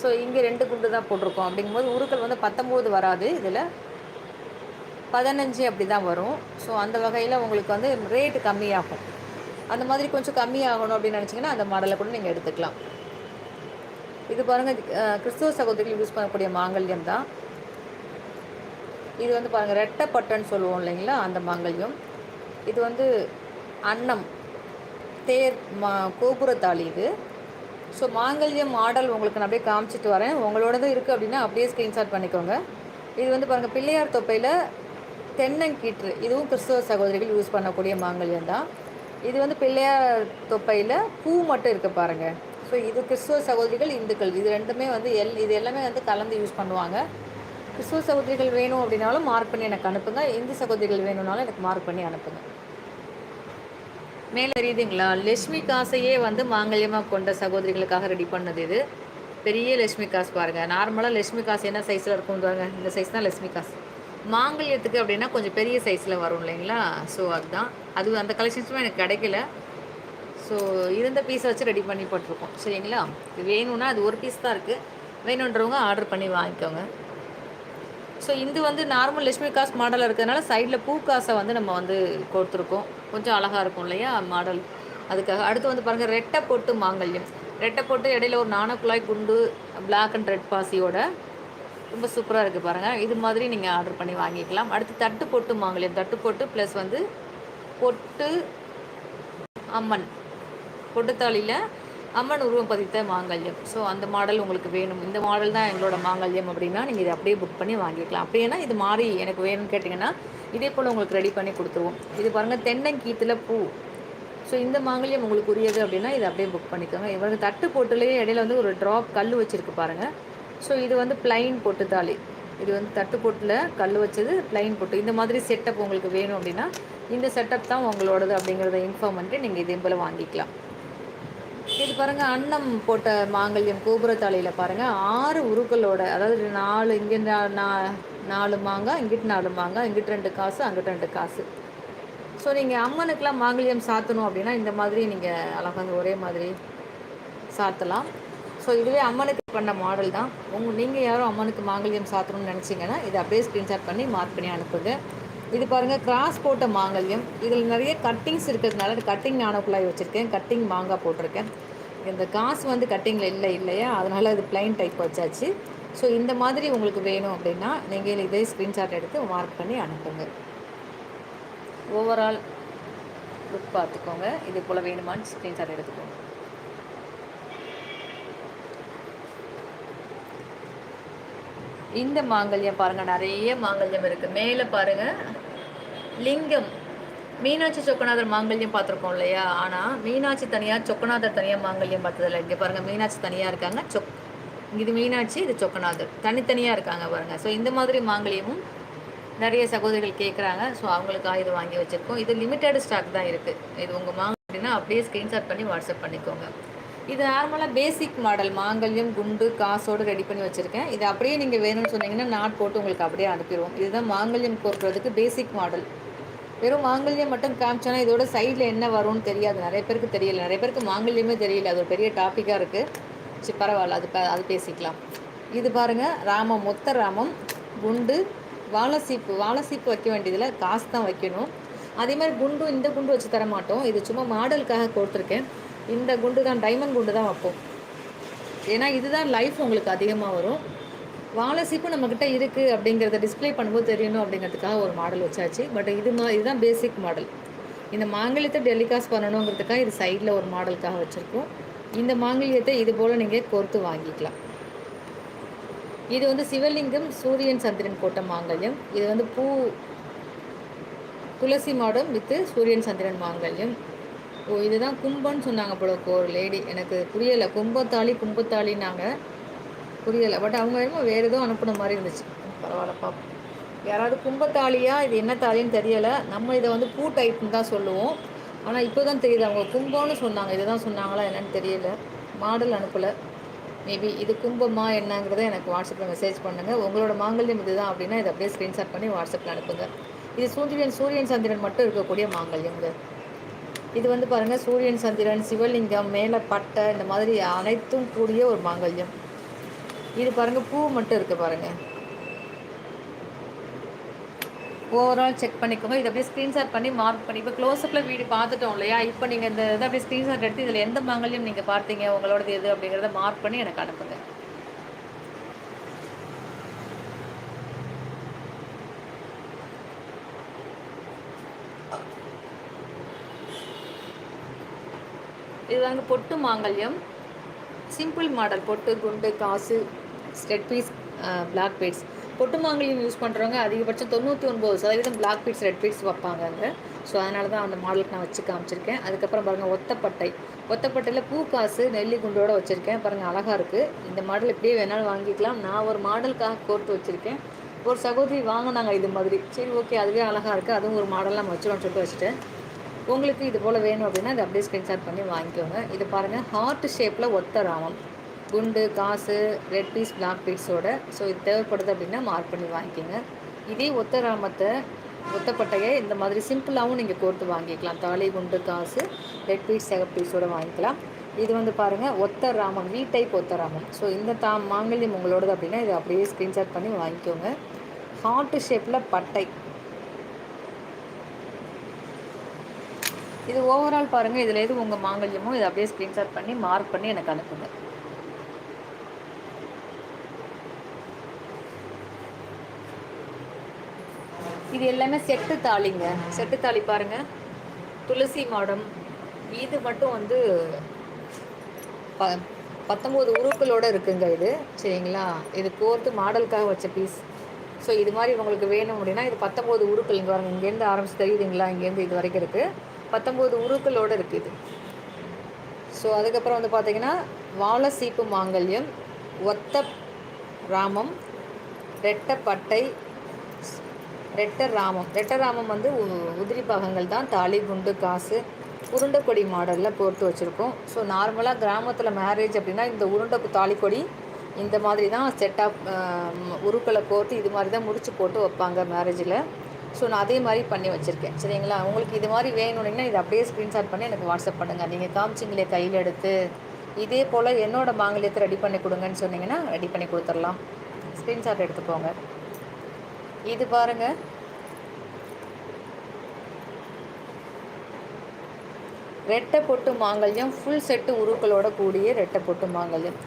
ஸோ இங்கே 2 குண்டு தான் போட்டிருக்கோம். அப்படிங்கும்போது உருக்கள் வந்து 19 வராது, இதில் 15 அப்படி தான் வரும். ஸோ அந்த வகையில் உங்களுக்கு வந்து ரேட்டு கம்மியாகும். அந்த மாதிரி கொஞ்சம் கம்மியாகணும் அப்படின்னு நினச்சிங்கன்னா அந்த மாடலை கூட நீங்கள் எடுத்துக்கலாம். இது பாருங்கள், கிறிஸ்துவ சகோதரிகள் யூஸ் பண்ணக்கூடிய மாங்கல்யம் தான் இது. வந்து பாருங்கள், ரெட்டை பட்டைன்னு சொல்லுவோம் இல்லைங்களா, அந்த மாங்கல்யம். இது வந்து அன்னம் தேர் கோபுரத்தாளி இது. ஸோ மாங்கல்யம் மாடல் உங்களுக்கு நான் அப்படியே காமிச்சிட்டு வரேன். உங்களோடது இருக்குது அப்படின்னா அப்படியே ஸ்க்ரீன்ஷாட் பண்ணிக்கோங்க. இது வந்து பாருங்கள், பிள்ளையார் தொப்பையில் தென்னங்கீற்று, இதுவும் கிறிஸ்தவ சகோதரிகள் யூஸ் பண்ணக்கூடிய மாங்கல்யம் தான். இது வந்து பிள்ளையார் தொப்பையில் பூ மட்டும் இருக்குது பாருங்கள். ஸோ இது கிறிஸ்தவ சகோதரிகள், இந்துக்கள், இது ரெண்டுமே வந்து இது எல்லாமே வந்து கலந்து யூஸ் பண்ணுவாங்க. கிறிஸ்தவ சகோதரிகள் வேணும் அப்படின்னாலும் மார்க் பண்ணி எனக்கு அனுப்புங்க. இந்து சகோதரிகள் வேணும்னாலும் எனக்கு மார்க் பண்ணி அனுப்புங்க. மேலே தெரியுதுங்களா, லட்சுமி காசையே வந்து மாங்கல்யமாக கொண்ட சகோதரிகளுக்காக ரெடி பண்ணது இது. பெரிய லட்சுமி காசு பாருங்கள். நார்மலாக லட்சுமி காசு என்ன சைஸில் இருக்கும் பாருங்கள், இந்த சைஸ் தான் லட்சுமி காசு. மாங்கல்யத்துக்கு அப்படின்னா கொஞ்சம் பெரிய சைஸில் வரும் இல்லைங்களா. ஸோ அதுதான் அது, அந்த கலெக்ஷன்ஸுமே எனக்கு கிடைக்கல. ஸோ இருந்த பீஸை வச்சு ரெடி பண்ணி போட்டிருக்கோம். சரிங்களா, இது வேணும்னா அது ஒரு பீஸ் தான் இருக்குது, வேணுன்றவங்க ஆர்டர் பண்ணி வாங்கிக்கோங்க. ஸோ இது வந்து நார்மல் லட்சுமி காசு மாடலில் இருக்கிறதுனால சைடில் பூ காசை வந்து நம்ம வந்து கொடுத்துருக்கோம். கொஞ்சம் அழகாக இருக்கும் இல்லையா மாடல், அதுக்காக. அடுத்து வந்து பாருங்கள், ரெட்டை போட்டு மாங்கல்யம். ரெட்டை போட்டு இடையில ஒரு நாணக்குழாய் குண்டு பிளாக் அண்ட் ரெட் பாசியோட ரொம்ப சூப்பராக இருக்குது பாருங்கள். இது மாதிரி நீங்கள் ஆர்டர் பண்ணி வாங்கிக்கலாம். அடுத்து தட்டு போட்டு மாங்கல்யம், தட்டு போட்டு ப்ளஸ் வந்து பொட்டு அம்மன், பொட்டுத்தாளியில் அம்மன் உருவம் பதித்த மாங்கல்யம். ஸோ அந்த மாடல் உங்களுக்கு வேணும், இந்த மாடல் தான் எங்களோட மாங்கல்யம் அப்படின்னா நீங்கள் இதை அப்படியே புக் பண்ணி வாங்கிக்கலாம். அப்படின்னா இது மாதிரி எனக்கு வேணும்னு கேட்டிங்கன்னா இதே போல் உங்களுக்கு ரெடி பண்ணி கொடுத்துருவோம். இது பாருங்கள், தென்னங்கீத்தில் பூ. ஸோ இந்த மாங்கல்யம் உங்களுக்கு உரியது அப்படின்னா இதை அப்படியே புக் பண்ணிக்கோங்க. இவருக்கு தட்டு போட்டுலேயே இடையில வந்து ஒரு ட்ராப் கல் வச்சுருக்கு பாருங்கள். ஸோ இது வந்து பிளைன் பொட்டுத்தாளி. இது வந்து தட்டு போட்டில் கல் வச்சது பிளைன் பொட்டு. இந்த மாதிரி செட்டப் உங்களுக்கு வேணும் அப்படின்னா இந்த செட்டப் தான் உங்களோடது அப்படிங்கிறத இன்ஃபார்ம் பண்ணிட்டு நீங்கள் இதே போல் வாங்கிக்கலாம். இது பாருங்கள், அன்னம் போட்ட மாங்கல்யம் கோபுரத்தாளியில் பாருங்கள் 6 உருக்களோட, அதாவது 4 இங்கே 4 மாங்காய், இங்கிட்டு 4 மாங்காய், இங்கிட்டு 2 காசு, அங்கிட்டு 2 காசு. ஸோ நீங்கள் அம்மனுக்கெலாம் மாங்கல்யம் சாத்தணும் அப்படின்னா இந்த மாதிரி நீங்கள் அழகாக ஒரே மாதிரி சாத்தலாம். ஸோ இதுவே அம்மனுக்கு பண்ண மாடல் தான். நீங்கள் யாரும் அம்மனுக்கு மாங்கல்யம் சாத்தணும்னு நினச்சிங்கன்னா இதை அப்படியே ஸ்க்ரீன்ஷாட் பண்ணி மார்க் பண்ணி அனுப்புங்க. இது பாருங்கள், கிராஸ் போட்ட மாங்கல்யம். இதில் நிறைய கட்டிங்ஸ் இருக்கிறதுனால கட்டிங் நாணக்குழாய் வச்சுருக்கேன், கட்டிங் மாங்காய் போட்டிருக்கேன். இந்த காசு வந்து கட்டிங்கில் இல்லையா, அதனால் இது பிளைன் டைப் வச்சாச்சு. ஸோ இந்த மாதிரி உங்களுக்கு வேணும் அப்படின்னா நீங்கள் இதே ஸ்க்ரீன்ஷாட் எடுத்து மார்க் பண்ணி அனுப்புங்க. ஓவரால் லுக் பார்த்துக்கோங்க. இது போல் வேணுமான்னு ஸ்க்ரீன்ஷாட் எடுத்துக்கோங்க. இந்த மாங்கல்யம் பாருங்கள், நிறைய மாங்கல்யம் இருக்குது. மேலே பாருங்கள், லிங்கம் மீனாட்சி சொக்கநாதர் மாங்கல்யம் பார்த்துருக்கோம் இல்லையா. ஆனால் மீனாட்சி தனியாக, சொக்கநாதர் தனியாக மாங்கல்யம் பார்த்ததில்ல. இங்கே பாருங்கள், மீனாட்சி தனியாக இருக்காங்க, இது மீனாட்சி, இது சொக்கநாதர் தனித்தனியாக இருக்காங்க பாருங்கள். ஸோ இந்த மாதிரி மாங்கல்யமும் நிறைய சகோதரிகள் கேட்குறாங்க. ஸோ அவங்களுக்காக இது வாங்கி வச்சுருக்கோம். இது லிமிட்டட் ஸ்டாக் தான் இருக்குது. இது உங்கள் மாங்கல் அப்படின்னா அப்படியே ஸ்க்ரீன்ஷாட் பண்ணி வாட்ஸ்அப் பண்ணிக்கோங்க. இது நார்மலாக பேசிக் மாடல் மாங்கல்யம் குண்டு காசோடு ரெடி பண்ணி வச்சுருக்கேன். இது அப்படியே நீங்கள் வேணும்னு சொன்னீங்கன்னா நாட் போட்டு உங்களுக்கு அப்படியே அனுப்பிடுவோம். இதுதான் மாங்கல்யம் கோர்க்கிறதுக்கு பேசிக் மாடல். வெறும் மாங்கல்யம் மட்டும் காமிச்சோன்னா இதோட சைடில் என்ன வரும்னு தெரியாது, நிறைய பேருக்கு தெரியல. நிறைய பேருக்கு மாங்கல்யமே தெரியல, அது ஒரு பெரிய டாப்பிக்காக இருக்குது. சரி பரவாயில்ல, அது பேசிக்கலாம். இது பாருங்கள், ராமம், மொத்த ராமம் குண்டு வாழைசீப்பு வைக்க வேண்டியதில் காசு தான் வைக்கணும். அதே மாதிரி குண்டும் இந்த குண்டு வச்சு தர மாட்டோம். இது சும்மா மாடலுக்காக கொடுத்துருக்கேன். இந்த குண்டு தான், டைமண்ட் குண்டு தான் வைப்போம். ஏன்னா இதுதான் லைஃப் உங்களுக்கு அதிகமாக வரும். வாழைசீப்பு நம்மக்கிட்ட இருக்குது அப்படிங்கிறத டிஸ்பிளே பண்ணும்போது தெரியணும் அப்படிங்கிறதுக்காக ஒரு மாடல் வச்சாச்சு. பட் இதுதான் பேசிக் மாடல். இந்த மாங்கல்யத்தை டெலிகாஸ்ட் பண்ணணுங்கிறதுக்காக இது சைடில் ஒரு மாடலுக்காக வச்சுருக்கோம். இந்த மாங்கல்யத்தை இது போல் நீங்கள் கோர்த்து வாங்கிக்கலாம். இது வந்து சிவலிங்கம் சூரியன் சந்திரன் போட்ட மாங்கல்யம். இது வந்து துளசி மாடம் வித்து சூரியன் சந்திரன் மாங்கல்யம். இதுதான் கும்பம்னு சொன்னாங்க போல ஒரு லேடி, எனக்கு புரியலை. கும்பத்தாளின்னாங்க, புரியலை. பட் அவங்க வேறு எதுவும் அனுப்புன மாதிரி இருந்துச்சு. பரவாயில்ல, பார்ப்போம். யாராவது கும்பத்தாளியா, இது என்ன தாலின்னு தெரியலை. நம்ம இதை வந்து பூ டைப்னு தான் சொல்லுவோம். ஆனால் இப்போ தான் தெரியுது அவங்க கும்பம்னு சொன்னாங்க. இதுதான் சொன்னாங்களா என்னன்னு தெரியல. மாடல் அனுப்பலை. மேபி இது கும்பமா என்னங்கிறத எனக்கு வாட்ஸ்அப்பில் மெசேஜ் பண்ணுங்கள். உங்களோட மாங்கல்யம் இதுதான் அப்படின்னா இதை அப்படியே ஸ்க்ரீன்ஷாட் பண்ணி வாட்ஸ்அப்பில் அனுப்புங்க. இது சூரியன் சந்திரன் மட்டும் இருக்கக்கூடிய மாங்கல்யங்க. இது வந்து பாருங்கள், சூரியன் சந்திரன், சிவலிங்கம், மேலே பட்டை, இந்த மாதிரி அனைத்தும் கூடிய ஒரு மாங்கல்யம். இது பாருங்கள், பூ மட்டும் இருக்குது பாருங்கள். ஓவரால் செக் பண்ணிக்கோங்க. இதை அப்படியே ஸ்க்ரீன்ஷாட் பண்ணி மார்க் பண்ணி, இப்போ க்ளோஸ்அப்பில் வீடு பார்த்துட்டோம் இல்லையா, இப்போ நீங்கள் இந்த இதை அப்படியே ஸ்க்ரீன்ஷாட் எடுத்து இதில் எந்த மாங்கல்யம் நீங்கள் பார்த்தீங்க, உங்களோடது எது அப்படிங்கிறத மார்க் பண்ணி எனக்கு அனுப்புங்க. இது வந்து பொட்டு மாங்கல்யம், சிம்பிள் மாடல். பொட்டு, குண்டு, காசு, ஸ்டெட் பீஸ், பிளாக் பீட்ஸ். பொட்டு மாங்கல்யம் யூஸ் பண்ணுறவங்க அதிகபட்சம் 99% பிளாக் பீட்ஸ், ரெட் பீட்ஸ் வைப்பாங்க அங்கே. ஸோ அதனால தான் அந்த மாடலுக்கு நான் வச்சு காமிச்சிருக்கேன். அதுக்கப்புறம் பாருங்கள், ஒத்தப்பட்டை. ஒத்தப்பட்டையில் பூ, காசு, நெல்லி குண்டோடு வச்சுருக்கேன் பாருங்கள், அழகாக இருக்குது. இந்த மாடல் இப்படியே வேணாலும் வாங்கிக்கலாம். நான் ஒரு மாடலுக்காக கோர்த்து வச்சுருக்கேன். ஒரு சகோதரி வாங்கினாங்க இது மாதிரி. சரி, ஓகே, அதுவே அழகாக இருக்குது, அதுவும் ஒரு மாடல் நம்ம வச்சுருவோம்னு சொல்லிட்டு வச்சுட்டேன். உங்களுக்கு இது போல் வேணும் அப்படின்னா இதை அப்படியே ஸ்க்ரீன்ஷாட் பண்ணி வாங்கிக்கோங்க. இது பாருங்கள், ஹார்ட் ஷேப்பில் ஒத்த ராமம், குண்டு, காசு, ரெட் பீஸ், பிளாக் பீட்ஸோட. ஸோ இது தேவைப்படுது அப்படின்னா மார்க் பண்ணி வாங்கிக்கோங்க. இதே ஒத்த ராமத்தை, ஒத்தப்பட்டையை இந்த மாதிரி சிம்பிளாகவும் நீங்கள் கோர்த்து வாங்கிக்கலாம். தாலி, குண்டு, காசு, ரெட் பீஸ், சிகப்பு பீஸோடு வாங்கிக்கலாம். இது வந்து பாருங்கள், ஒத்த ராமம், வி டைப் ஒத்த ராமம். ஸோ இந்த மாங்கல்யம் உங்களோடது அப்படின்னா இதை அப்படியே ஸ்க்ரீன்ஷாட் பண்ணி வாங்கிக்கோங்க. ஹார்ட் ஷேப்பில் பட்டை. இது ஓவரால் பாருங்கள், இதில் எது உங்கள் மாங்கல்யமோ இதை அப்படியே ஸ்க்ரீன்ஷாட் பண்ணி மார்க் பண்ணி எனக்கு அனுப்புங்க. இது எல்லாமே செட்டு தாலிங்க. செட்டு தாலி பாருங்கள், துளசி மாடம். இது மட்டும் வந்து 19 உருக்களோடு இருக்குங்க இது. சரிங்களா, இது கோர்த்து மாடலுக்காக வச்ச பீஸ். ஸோ இது மாதிரி உங்களுக்கு வேணும் அப்படின்னா இது 19 உருக்கள். இங்கே பாருங்கள், இங்கேருந்து ஆரம்பிச்சு தெரியுதுங்களா, இங்கேருந்து இது வரைக்கும் இருக்குது. 19 உருக்களோடு இருக்குது இது. ஸோ அதுக்கப்புறம் வந்து பார்த்திங்கன்னா, வாழை சீப்பு மாங்கல்யம், ஒத்த ராமம், ரெட்டப்பட்டை, ரெட்டராமம் வந்து உதிரி பாகங்கள் தான். தாலி, குண்டு, காசு, உருண்டைக்கொடி மாடலில் கோர்த்து வச்சுருக்கோம். ஸோ நார்மலாக கிராமத்தில் மேரேஜ் அப்படின்னா இந்த உருண்டை தாலிக்கொடி இந்த மாதிரி தான் செட்டாக உருக்களை கோர்த்து இது மாதிரி தான் முடிச்சு போட்டு வைப்பாங்க மேரேஜில். ஸோ நான் அதே மாதிரி பண்ணி வச்சுருக்கேன். சரிங்களா, உங்களுக்கு இது மாதிரி வேணும்னா இதை அப்படியே ஸ்க்ரீன்ஷாட் பண்ணி எனக்கு வாட்ஸ்அப் பண்ணுங்கள். நீங்கள் காமிச்சிங்களே கையில் எடுத்து, இதே போல் என்னோடய மாங்கல்யத்தை ரெடி பண்ணி கொடுங்கன்னு சொன்னிங்கன்னா ரெடி பண்ணி கொடுத்துடலாம். ஸ்க்ரீன்ஷாட் எடுத்துக்கோங்க. இது பாருங்கள், ரெட்டை பொட்டு மாங்கல்யம், ஃபுல் செட்டு உருக்களோட கூடிய ரெட்டை பொட்டு மாங்கல்யம்.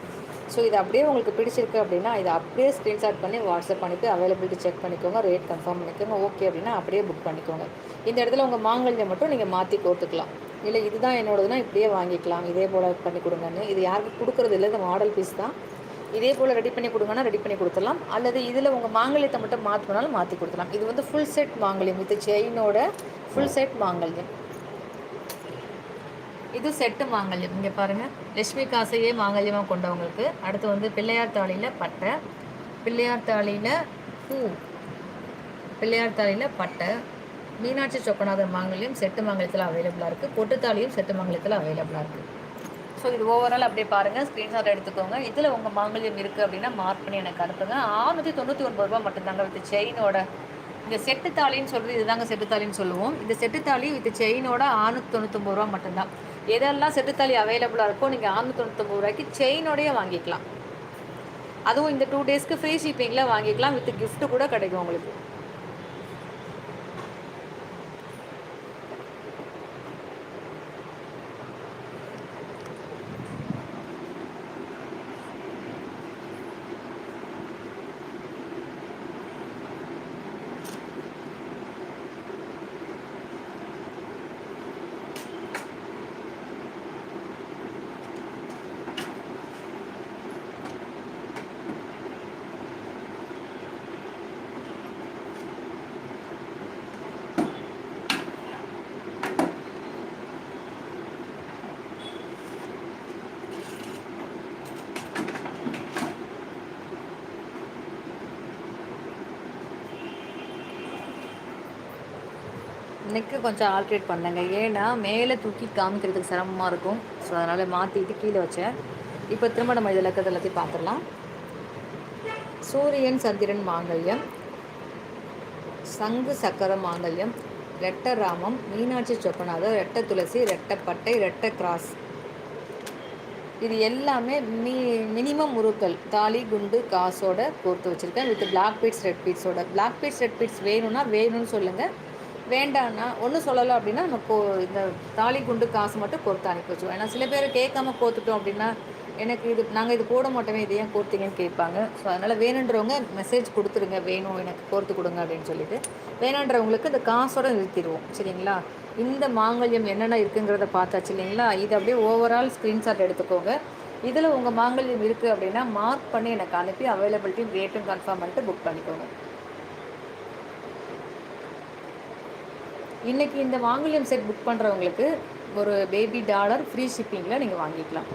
ஸோ இது அப்படியே உங்களுக்கு பிடிச்சிருக்கு அப்படின்னா இதை அப்படியே ஸ்க்ரீன்ஷாட் பண்ணி வாட்ஸ்அப் பண்ணிவிட்டு அவைலபிலிட்டி செக் பண்ணிக்கோங்க, ரேட் கன்ஃபார்ம் பண்ணிக்கோங்க. ஓகே அப்படின்னா அப்படியே புக் பண்ணிக்கோங்க. இந்த இடத்துல உங்கள் மாங்கல்யம் மட்டும் நீங்கள் மாற்றி கோர்த்துக்கலாம். இல்லை இதுதான் என்னோடதுன்னா இப்படியே வாங்கிக்கலாம், இதே போல் பண்ணி கொடுங்கன்னு. இது யாருக்கும் கொடுக்குறது இல்லை, இது மாடல் பீஸ் தான். இதே போல் ரெடி பண்ணி கொடுங்கன்னா ரெடி பண்ணி கொடுத்துடலாம். அல்லது இதில் உங்கள் மாங்கல்யத்தை மட்டும் மாற்றினாலும் மாற்றி கொடுத்துடலாம். இது வந்து ஃபுல் செட் மாங்கல்யம், இது செயினோட ஃபுல் செட் மாங்கல்யம். இது செட்டு மாங்கல்யம். இங்கே பாருங்கள், லட்சுமி காசையே மாங்கல்யமாக கொண்டவங்களுக்கு. அடுத்து வந்து பிள்ளையார் தாலியில் பட்டை, பிள்ளையார் தாலியில் பூ, பிள்ளையார் தாலியில் பட்டை, மீனாட்சி சொக்கநாதர் மாங்கல்யம் செட்டு மாங்கல்யத்தில் அவைலபிளாக இருக்குது. பொட்டுத்தாலியும் செட்டு மாங்கல்யத்தில் அவைலபிளாக இருக்குது. ஸோ இது ஓவரால் அப்படியே பாருங்கள், ஸ்க்ரீன்ஷாட் எடுத்துக்கோங்க. இதில் உங்கள் மாங்கல்யம் இருக்குது அப்படின்னா மார்க் பண்ணி எனக்கு அனுப்புங்க. 699 ரூபா மட்டும்தாங்க வித் செயினோட. இந்த செட்டு தாலின்னு சொல்கிறது இதுதாங்க செட்டு தாலின்னு சொல்லுவோம். இந்த செட்டு தாலி வித் செயினோட 699 ரூபா மட்டும்தான். எதெல்லாம் செட்டுத்தாலி அவைலபிளாக இருக்கோ நீங்கள் 699 ரூபாய்க்கு செயினோடையே வாங்கிக்கலாம். அதுவும் இந்த 2 டேஸ்க்கு ஃப்ரீ ஷிப்பிங்கில் வாங்கிக்கலாம், வித் கிஃப்ட்டு கூட கிடைக்கும் உங்களுக்கு. நெக்கு கொஞ்சம் ஆல்ட்ரேட் பண்ணேங்க, ஏன்னா மேலே தூக்கி காமிக்கிறதுக்கு சிரமமாக இருக்கும். ஸோ அதனால் மாற்றிட்டு கீழே வச்சேன். இப்போ திரும்ப நம்ம இதில் இருக்கிறது எல்லாத்தையும் பார்த்துடலாம். சூரியன் சந்திரன் மாங்கல்யம், சங்கு சக்கர மாங்கல்யம், ரெட்ட ராமம், மீனாட்சி சொக்கநாதர், ரெட்ட துளசி, ரெட்ட பட்டை, ரெட்ட கிராஸ். இது எல்லாமே மினிமம் உருக்கள் தாலி குண்டு காசோட கோர்த்து வச்சுருக்கேன் வித் பிளாக் பீட்ஸ் ரெட் பீட்ஸோட. பிளாக் பீட்ஸ் ரெட் பீட்ஸ் வேணும்னா வேணும்னு சொல்லுங்கள், வேண்டான்னா ஒன்றும் சொல்லலை அப்படின்னா நம்ம இந்த தாலி குண்டு காசு மட்டும் கோர்த்து அனுப்பி வச்சுருவோம். ஏன்னா சில பேர் கேட்காம கோர்த்துட்டோம் அப்படின்னா எனக்கு இது நாங்கள் இது போட மாட்டோமே, இது ஏன் கோர்த்திங்கன்னு கேட்பாங்க. ஸோ அதனால் வேணுன்றவங்க மெசேஜ் கொடுத்துருங்க, வேணும் எனக்கு கோர்த்து கொடுங்க அப்படின்னு சொல்லிட்டு. வேணுன்றவங்களுக்கு இந்த காசோட நிறுத்திடுவோம். சரிங்களா? இந்த மாங்கல்யம் என்னென்ன இருக்குங்கிறத பார்த்தாச்சு இல்லைங்களா? இது அப்படியே ஓவரால் ஸ்க்ரீன்ஷாட் எடுத்துக்கோங்க. இதில் உங்கள் மாங்கல்யம் இருக்குது அப்படின்னா மார்க் பண்ணி எனக்கு அனுப்பி அவைலபிலிட்டியும் ரேட்டும் கன்ஃபார்ம் பண்ணிட்டு புக் பண்ணிக்கோங்க. இன்றைக்கி இந்த மாங்கல்யம் செட் புக் பண்ணுறவங்களுக்கு ஒரு பேபி டாலர் ஃப்ரீ ஷிப்பிங்கில் நீங்கள் வாங்கிக்கலாம்.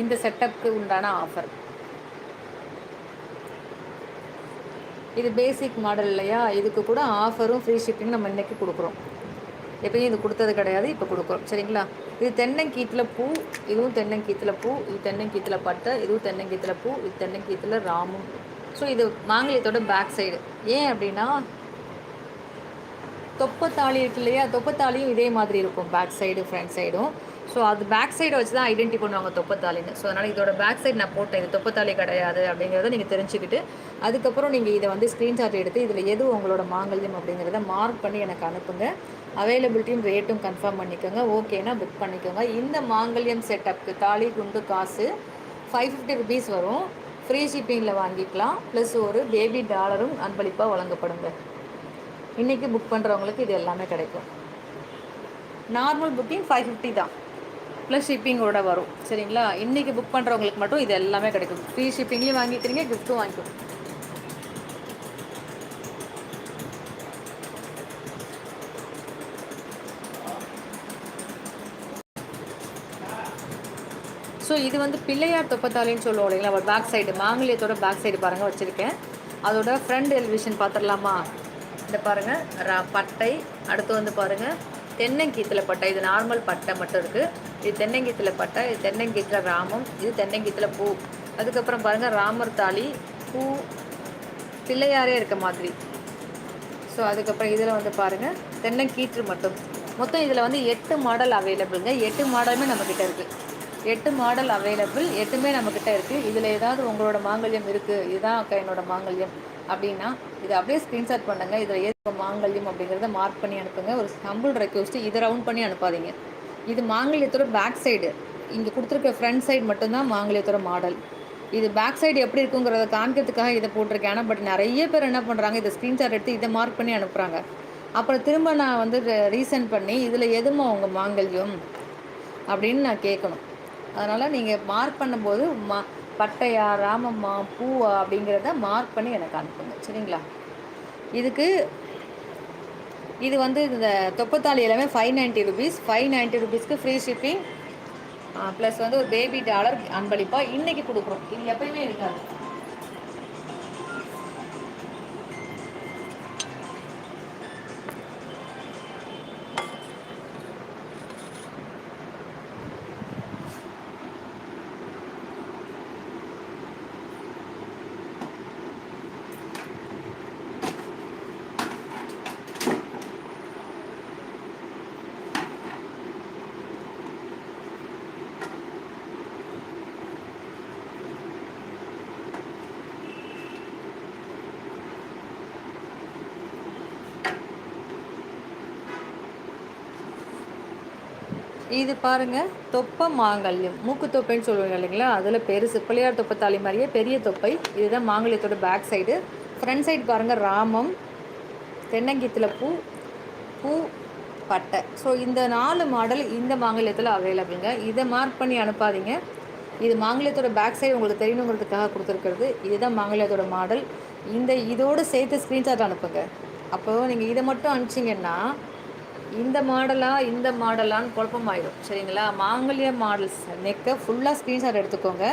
இந்த செட்டப்புக்கு உண்டான ஆஃபர். இது பேசிக் மாடல் இல்லையா? இதுக்கு கூட ஆஃபரும் ஃப்ரீ ஷிப்பிங் நம்ம இன்றைக்கி கொடுக்குறோம். எப்பயும் இது கொடுத்தது கிடையாது, இப்போ கொடுக்குறோம். சரிங்களா? இது தென்னங்கீத்தில் பூ, இதுவும் தென்னங்கீத்தில் பூ, இது தென்னங்கீத்தில் பட்டை, இதுவும் தென்னங்கீத்தில் பூ, இது தென்னங்கீத்தில் ராமும். ஸோ இது மாங்கல்யத்தோட பேக் சைடு. ஏன் அப்படின்னா தொப்பத்தாளி இருக்கு இல்லையா? தொப்பத்தாளியும் இதே மாதிரி இருக்கும், பேக் சைடு ஃப்ரண்ட் சைடும். ஸோ அது பேக் சைடை வச்சு தான் ஐடென்டி பண்ணுவாங்க தொப்பத்தாளின்னு. ஸோ அதனால் இதோட பேக் சைடு நான் போட்டேன், இது தொப்பத்தாளி கிடையாது அப்படிங்கிறத நீங்கள் தெரிஞ்சுக்கிட்டு அதுக்கப்புறம் நீங்கள் இதை வந்து ஸ்க்ரீன்ஷாட் எடுத்து இதில் எது உங்களோட மாங்கல்யம் அப்படிங்கிறத மார்க் பண்ணி எனக்கு அனுப்புங்க. அவைலபிலிட்டியும் ரேட்டும் கன்ஃபார்ம் பண்ணிக்கோங்க. ஓகேனா புக் பண்ணிக்கோங்க. இந்த மாங்கல்யம் செட்டப்புக்கு தாலி குண்டு காசு 550 ருபீஸ் வரும். ஃப்ரீ ஷிப்பிங்கில் வாங்கிக்கலாம். ப்ளஸ் ஒரு பேபி டாலரும் அன்பளிப்பாக வழங்கப்படுங்க. இன்றைக்கி புக் பண்ணுறவங்களுக்கு இது எல்லாமே கிடைக்கும். நார்மல் புக்கிங் 550 தான், ப்ளஸ் ஷிப்பிங்கோட வரும். சரிங்களா? இன்றைக்கி புக் பண்ணுறவங்களுக்கு மட்டும் இது எல்லாமே கிடைக்கும். ஃப்ரீ ஷிப்பிங்லேயும் வாங்கிக்கிறீங்க, கிஃப்ட்டும் வாங்கிக்கணும். ஸோ இது வந்து பிள்ளையார் தொப்பத்தாலின்னு சொல்லுவோம் இல்லைங்களா? ஒரு பேக் சைடு மாங்கல்யத்தோட பேக் சைடு பாருங்கள் வச்சுருக்கேன். அதோட ஃப்ரண்ட் எலிவேஷன் பார்த்துடலாமா? இந்த பாருங்கள் பட்டை, அடுத்து வந்து பாருங்கள் தென்னங்கீத்தில் பட்டை. இது நார்மல் பட்டை மட்டும் இருக்குது. இது தென்னங்கீத்தில் பட்டை, இது தென்னங்கீத்தில் ராமம், இது தென்னங்கீத்தில் பூ. அதுக்கப்புறம் பாருங்கள் ராமர் தாலி, பூ, பிள்ளையாரே இருக்க மாதிரி. ஸோ அதுக்கப்புறம் இதில் வந்து பாருங்கள் தென்னங்கீற்று மட்டும். மொத்தம் இதில் வந்து 8 மாடல் அவைலபிளுங்க. 8 மாடலுமே நம்மக்கிட்ட இருக்குது. 8 மாடல் அவைலபிள், 8மே நம்மக்கிட்ட இருக்குது. இதில் ஏதாவது உங்களோட மாங்கல்யம் இருக்குது, இதுதான் அக்கா என்னோடய மாங்கல்யம் அப்படின்னா இதை அப்படியே ஸ்க்ரீன்ஷாட் பண்ணுங்கள். இதில் ஏதோ மாங்கல்யம் அப்படிங்கிறத மார்க் பண்ணி அனுப்புங்க. ஒரு ஹம்பிள் ரெக்வஸ்ட்டு, இதை ரவுண்ட் பண்ணி அனுப்பாதீங்க. இது மாங்கல்யத்தோட பேக் சைடு. இங்கே கொடுத்துருக்க ஃப்ரண்ட் சைடு மட்டும்தான் மாங்கல்யத்தோட மாடல். இது பேக் சைடு எப்படி இருக்குங்கிறத காண்கிறதுக்காக இதை போட்டிருக்கேன். ஆனால் பட் நிறைய பேர் என்ன பண்ணுறாங்க, இதை ஸ்க்ரீன்ஷாட் எடுத்து இதை மார்க் பண்ணி அனுப்புகிறாங்க. அப்புறம் திரும்ப நான் வந்து ரீசன் பண்ணி இதில் எதுமா உங்கள் மாங்கல்யம் அப்படின்னு நான் கேட்கணும். அதனால் நீங்கள் மார்க் பண்ணும்போது பட்டையா ராமம்மா பூவா அப்படிங்கிறத மார்க் பண்ணி எனக்கு அனுப்புங்க. சரிங்களா? இதுக்கு இது வந்து இந்த தொப்பத்தாளி எல்லாமே 590 ருபீஸ். 590 ருபீஸ்க்கு ஃப்ரீ ஷிப்பிங் ப்ளஸ் வந்து ஒரு பேபி டாலர் அன்பளிப்பாக இன்றைக்கி கொடுக்குறோம். இது எப்பயுமே இருக்காது. இது பாருங்கள் தொப்பை மாங்கல்யம், மூக்கு தொப்பைன்னு சொல்லுவாங்க இல்லைங்களா? அதில் பெருசு பிள்ளையார் தொப்பத்தாளி மாதிரியே பெரிய தொப்பை. இதுதான் மாங்கல்யத்தோட பேக் சைடு. ஃப்ரண்ட் சைடு பாருங்கள் ராமம், தென்னங்கீத்தில் பூ, பூ, பட்டை. ஸோ இந்த 4 மாடல் இந்த மாங்கல்யத்தில் அவைலபிளுங்க. இதை மார்க் பண்ணி அனுப்பாதீங்க. இது மாங்கல்யத்தோட பேக் சைடு உங்களுக்கு தெரியணுங்கிறதுக்காக கொடுத்துருக்கிறது. இதுதான் மாங்கல்யத்தோட மாடல். இதோடு சேர்த்து ஸ்க்ரீன்ஷாட் அனுப்புங்க. அப்போது நீங்கள் இதை மட்டும் அனுப்பிச்சிங்கன்னா இந்த மாடலான்னு குழப்பமாயிடும். சரிங்களா? மாங்கல்ய மாடல்ஸ் நெக்கை ஃபுல்லாக ஸ்க்ரீன்ஷாட் எடுத்துக்கோங்க.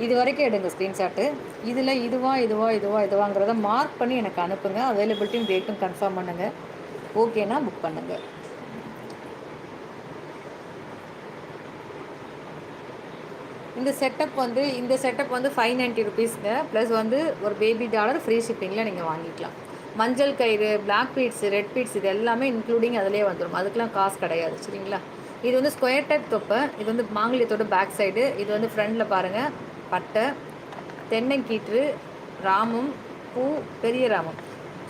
இது வரைக்கும் எடுங்க ஸ்க்ரீன்ஷாட்டு. இதில் இதுவாங்கிறத மார்க் பண்ணி எனக்கு அனுப்புங்க. அவைலபிலிட்டியும் டேட்டும் கன்ஃபார்ம் பண்ணுங்கள். ஓகேனா புக் பண்ணுங்கள். இந்த செட்டப் வந்து 590 ருபீஸ்ங்க. ப்ளஸ் வந்து ஒரு பேபி டாலர் ஃப்ரீ ஷிப்பிங்கில் நீங்கள் வாங்கிக்கலாம். மஞ்சள் கயிறு, பிளாக் பீட்ஸ், ரெட் பீட்ஸ் இது எல்லாமே இன்க்ளூடிங் அதிலே வந்துடும். அதுக்கெலாம் காசு கிடையாது. சரிங்களா? இது வந்து ஸ்கொயர் டைப் தொப்பை. இது வந்து மாங்கல்யத்தோட பேக் சைடு. இது வந்து ஃப்ரண்டில் பாருங்கள் பட்டை, தென்னங்கீற்று, ராமம், பூ, பெரிய ராமம்.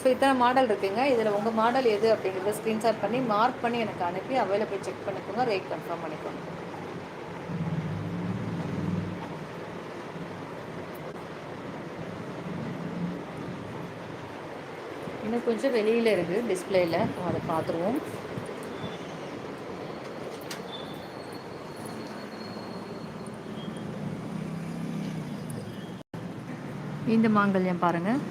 ஸோ இத்தனை மாடல் இருக்குங்க. இதில் உங்கள் மாடல் எது அப்படிங்கிறத ஸ்க்ரீன்ஷாட் பண்ணி மார்க் பண்ணி எனக்கு அனுப்பி அவைலபிள் செக் பண்ணிக்கோங்க, ரேட் கன்ஃபார்ம் பண்ணிக்கோங்க. இன்னும் கொஞ்சம் வெளியில் இருக்குது டிஸ்பிளேயில், அதை பார்த்துருவோம். இந்த மாங்கல்யம் பாருங்கள்,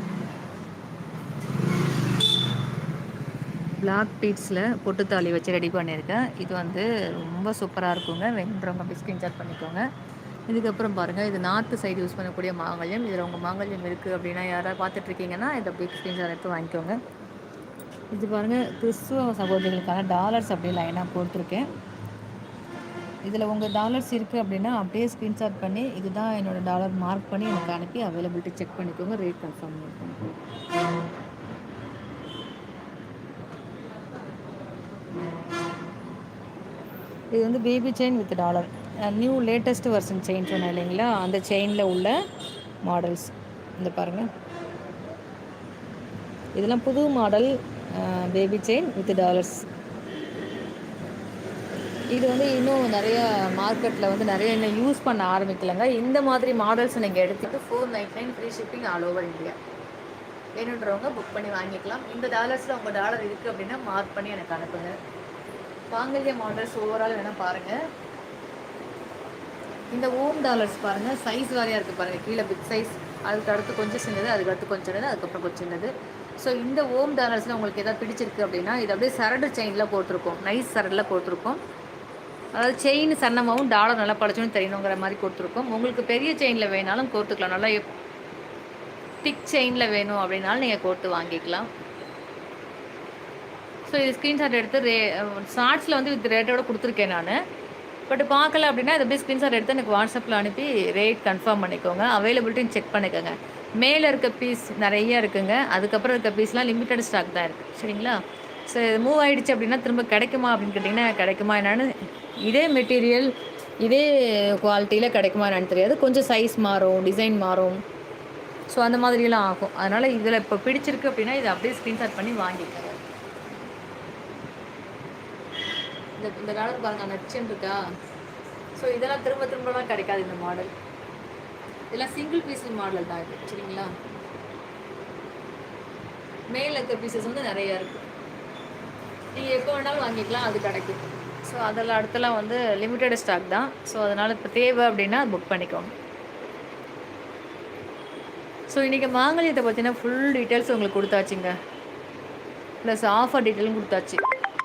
பிளாக் பீட்ஸில் பொட்டுத்தாலி வச்சு ரெடி பண்ணியிருக்கேன். இது வந்து ரொம்ப சூப்பராக இருக்குங்க. வேணுன்றவங்க அப்படி ஸ்க்ரீன்ஷாட் பண்ணிக்கோங்க. இதுக்கப்புறம் பாருங்கள், இது நார்த்து சைடு யூஸ் பண்ணக்கூடிய மாங்கல்யம். இதில் உங்கள் மாங்கல்யம் இருக்குது அப்படின்னா யாராவது பார்த்துட்ருக்கீங்கன்னா இதை அப்படியே ஸ்க்ரீன்ஷாட் எடுத்து வாங்கிக்கோங்க. இது பாருங்கள், கிறிஸ்துவ சகோதரிகளுக்கான டாலர்ஸ் அப்படியே லைனாக போட்டிருக்கேன். இதில் உங்கள் டாலர்ஸ் இருக்குது அப்படின்னா அப்படியே ஸ்க்ரீன்ஷாட் பண்ணி இதுதான் என்னோடய டாலர் மார்க் பண்ணி எனக்கு அனுப்பி அவைலபிலிட்டி செக் பண்ணிக்கோங்க, ரேட் கன்ஃபார்ம் பண்ணிக்கோங்க. இது வந்து baby chain with dollar, new latest version chain சொன்னேன் இல்லைங்களா, அந்த செயினில் உள்ள மாடல்ஸ் இந்த பாருங்கள். இதெல்லாம் புது model baby chain with dollars. இது வந்து இன்னும் நிறைய மார்க்கெட்டில் வந்து நிறைய இன்னும் யூஸ் பண்ண ஆரம்பிக்கலைங்க. இந்த மாதிரி மாடல்ஸ் நீங்கள் எடுத்துகிட்டு 499 free shipping all over India. வேணுன்றவங்க புக் பண்ணி வாங்கிக்கலாம். இந்த டாலர்ஸில் உங்கள் டாலர் இருக்குது அப்படின்னா மார்க் பண்ணி எனக்கு அனுப்புங்க. மாங்கல்ய மாடல்ஸ் ஓவரால் வேணால் பாருங்கள். இந்த ஓம் டாலர்ஸ் பாருங்கள், சைஸ் வாரியாக இருக்குது பாருங்கள். கீழே பிக் சைஸ், அதுக்கு அடுத்து கொஞ்சம் சின்னது, அதுக்கு அடுத்து கொஞ்சம் சின்னது, அதுக்கப்புறம் கொஞ்சம் சின்னது. ஸோ இந்த ஓம் டாலர்ஸில் உங்களுக்கு எதாவது பிடிச்சிருக்கு அப்படின்னா இது அப்படியே சரடு செயினில் போட்டிருக்கோம், நைஸ் சரடில் போட்டிருக்கோம். அதாவது செயின் சன்னமாகவும் டாலர் நல்லா படைச்சோன்னு தெரியணுங்கிற மாதிரி கொடுத்துருக்கோம். உங்களுக்கு பெரிய செயினில் வேணாலும் கோர்த்துக்கலாம். நல்லா திக் செயினில் வேணும் அப்படின்னாலும் நீங்கள் கோர்த்து வாங்கிக்கலாம். ஸோ இது ஸ்க்ரீன்ஷாட் எடுத்து ஷார்ட்ஸில் வந்து வித் ரேட்டோட கொடுத்துருக்கேன் நான். பட் பார்க்கல அப்படின்னா இது அப்படியே ஸ்க்ரீன்ஷாட் எடுத்து எனக்கு வாட்ஸ்அப்பில் அனுப்பி ரேட் கன்ஃபார்ம் பண்ணிக்கோங்க, அவைலபிலிட்டின்னு செக் பண்ணிக்கோங்க. மேலே இருக்க பீஸ் நிறைய இருக்குங்க, அதுக்கப்புறம் இருக்க பீஸ்லாம் லிமிட்டட் ஸ்டாக் தான் இருக்குது. சரிங்களா? ஸோ மூவ் ஆகிடுச்சு அப்படின்னா திரும்ப கிடைக்குமா அப்படின்னு கேட்டிங்கன்னா கிடைக்குமா என்னென்னு, இதே மெட்டீரியல் இதே குவாலிட்டியில் கிடைக்குமா என்னன்னு தெரியாது. கொஞ்சம் சைஸ் மாறும், டிசைன் மாறும், ஸோ அந்த மாதிரிலாம் ஆகும். அதனால் இதில் இப்போ பிடிச்சிருக்கு அப்படின்னா இதை அப்படியே ஸ்க்ரீன்ஷாட் பண்ணி வாங்கிக்கோங்க. இந்த டாலர் பாருங்கள், நச்சுன்னு இருக்கா. ஸோ இதெல்லாம் திரும்ப திரும்பலாம் கிடைக்காது இந்த மாடல். இதெல்லாம் சிங்கிள் பீஸ் மாடல் தான் இது. சரிங்களா? மேலே இருக்க பீசஸ் வந்து நிறையா இருக்குது, நீங்கள் எப்போ வேணாலும் வாங்கிக்கலாம், அது கிடைக்கும். ஸோ அதெல்லாம் அடுத்தலாம் வந்து லிமிட்டட் ஸ்டாக் தான். ஸோ அதனால் இப்போ தேவை அப்படின்னா புக் பண்ணிக்கோங்க. ஸோ இன்றைக்கி மாங்கல்யத்தை பார்த்தீங்கன்னா ஃபுல் டீட்டெயில்ஸ் உங்களுக்கு கொடுத்தாச்சுங்க, ப்ளஸ் ஆஃபர் டீட்டெயிலும் கொடுத்தாச்சு.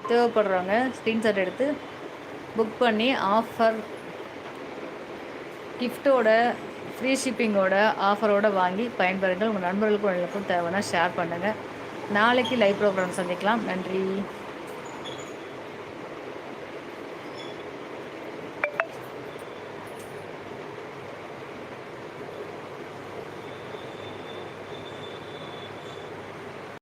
தேவைப்படுறவங்க ஸ்க்ரீன்ஷாட் எடுத்து புக் பண்ணி ஆஃபர் கிஃப்ட்டோட ஃப்ரீ ஷிப்பிங்கோட ஆஃபரோடு வாங்கி பயன்பெறுங்கள். உங்கள் நண்பர்களுக்கும் தேவைன்னா ஷேர் பண்ணுங்கள். நாளைக்கு லைவ் ப்ரோக்ராம் சந்திக்கலாம். நன்றி.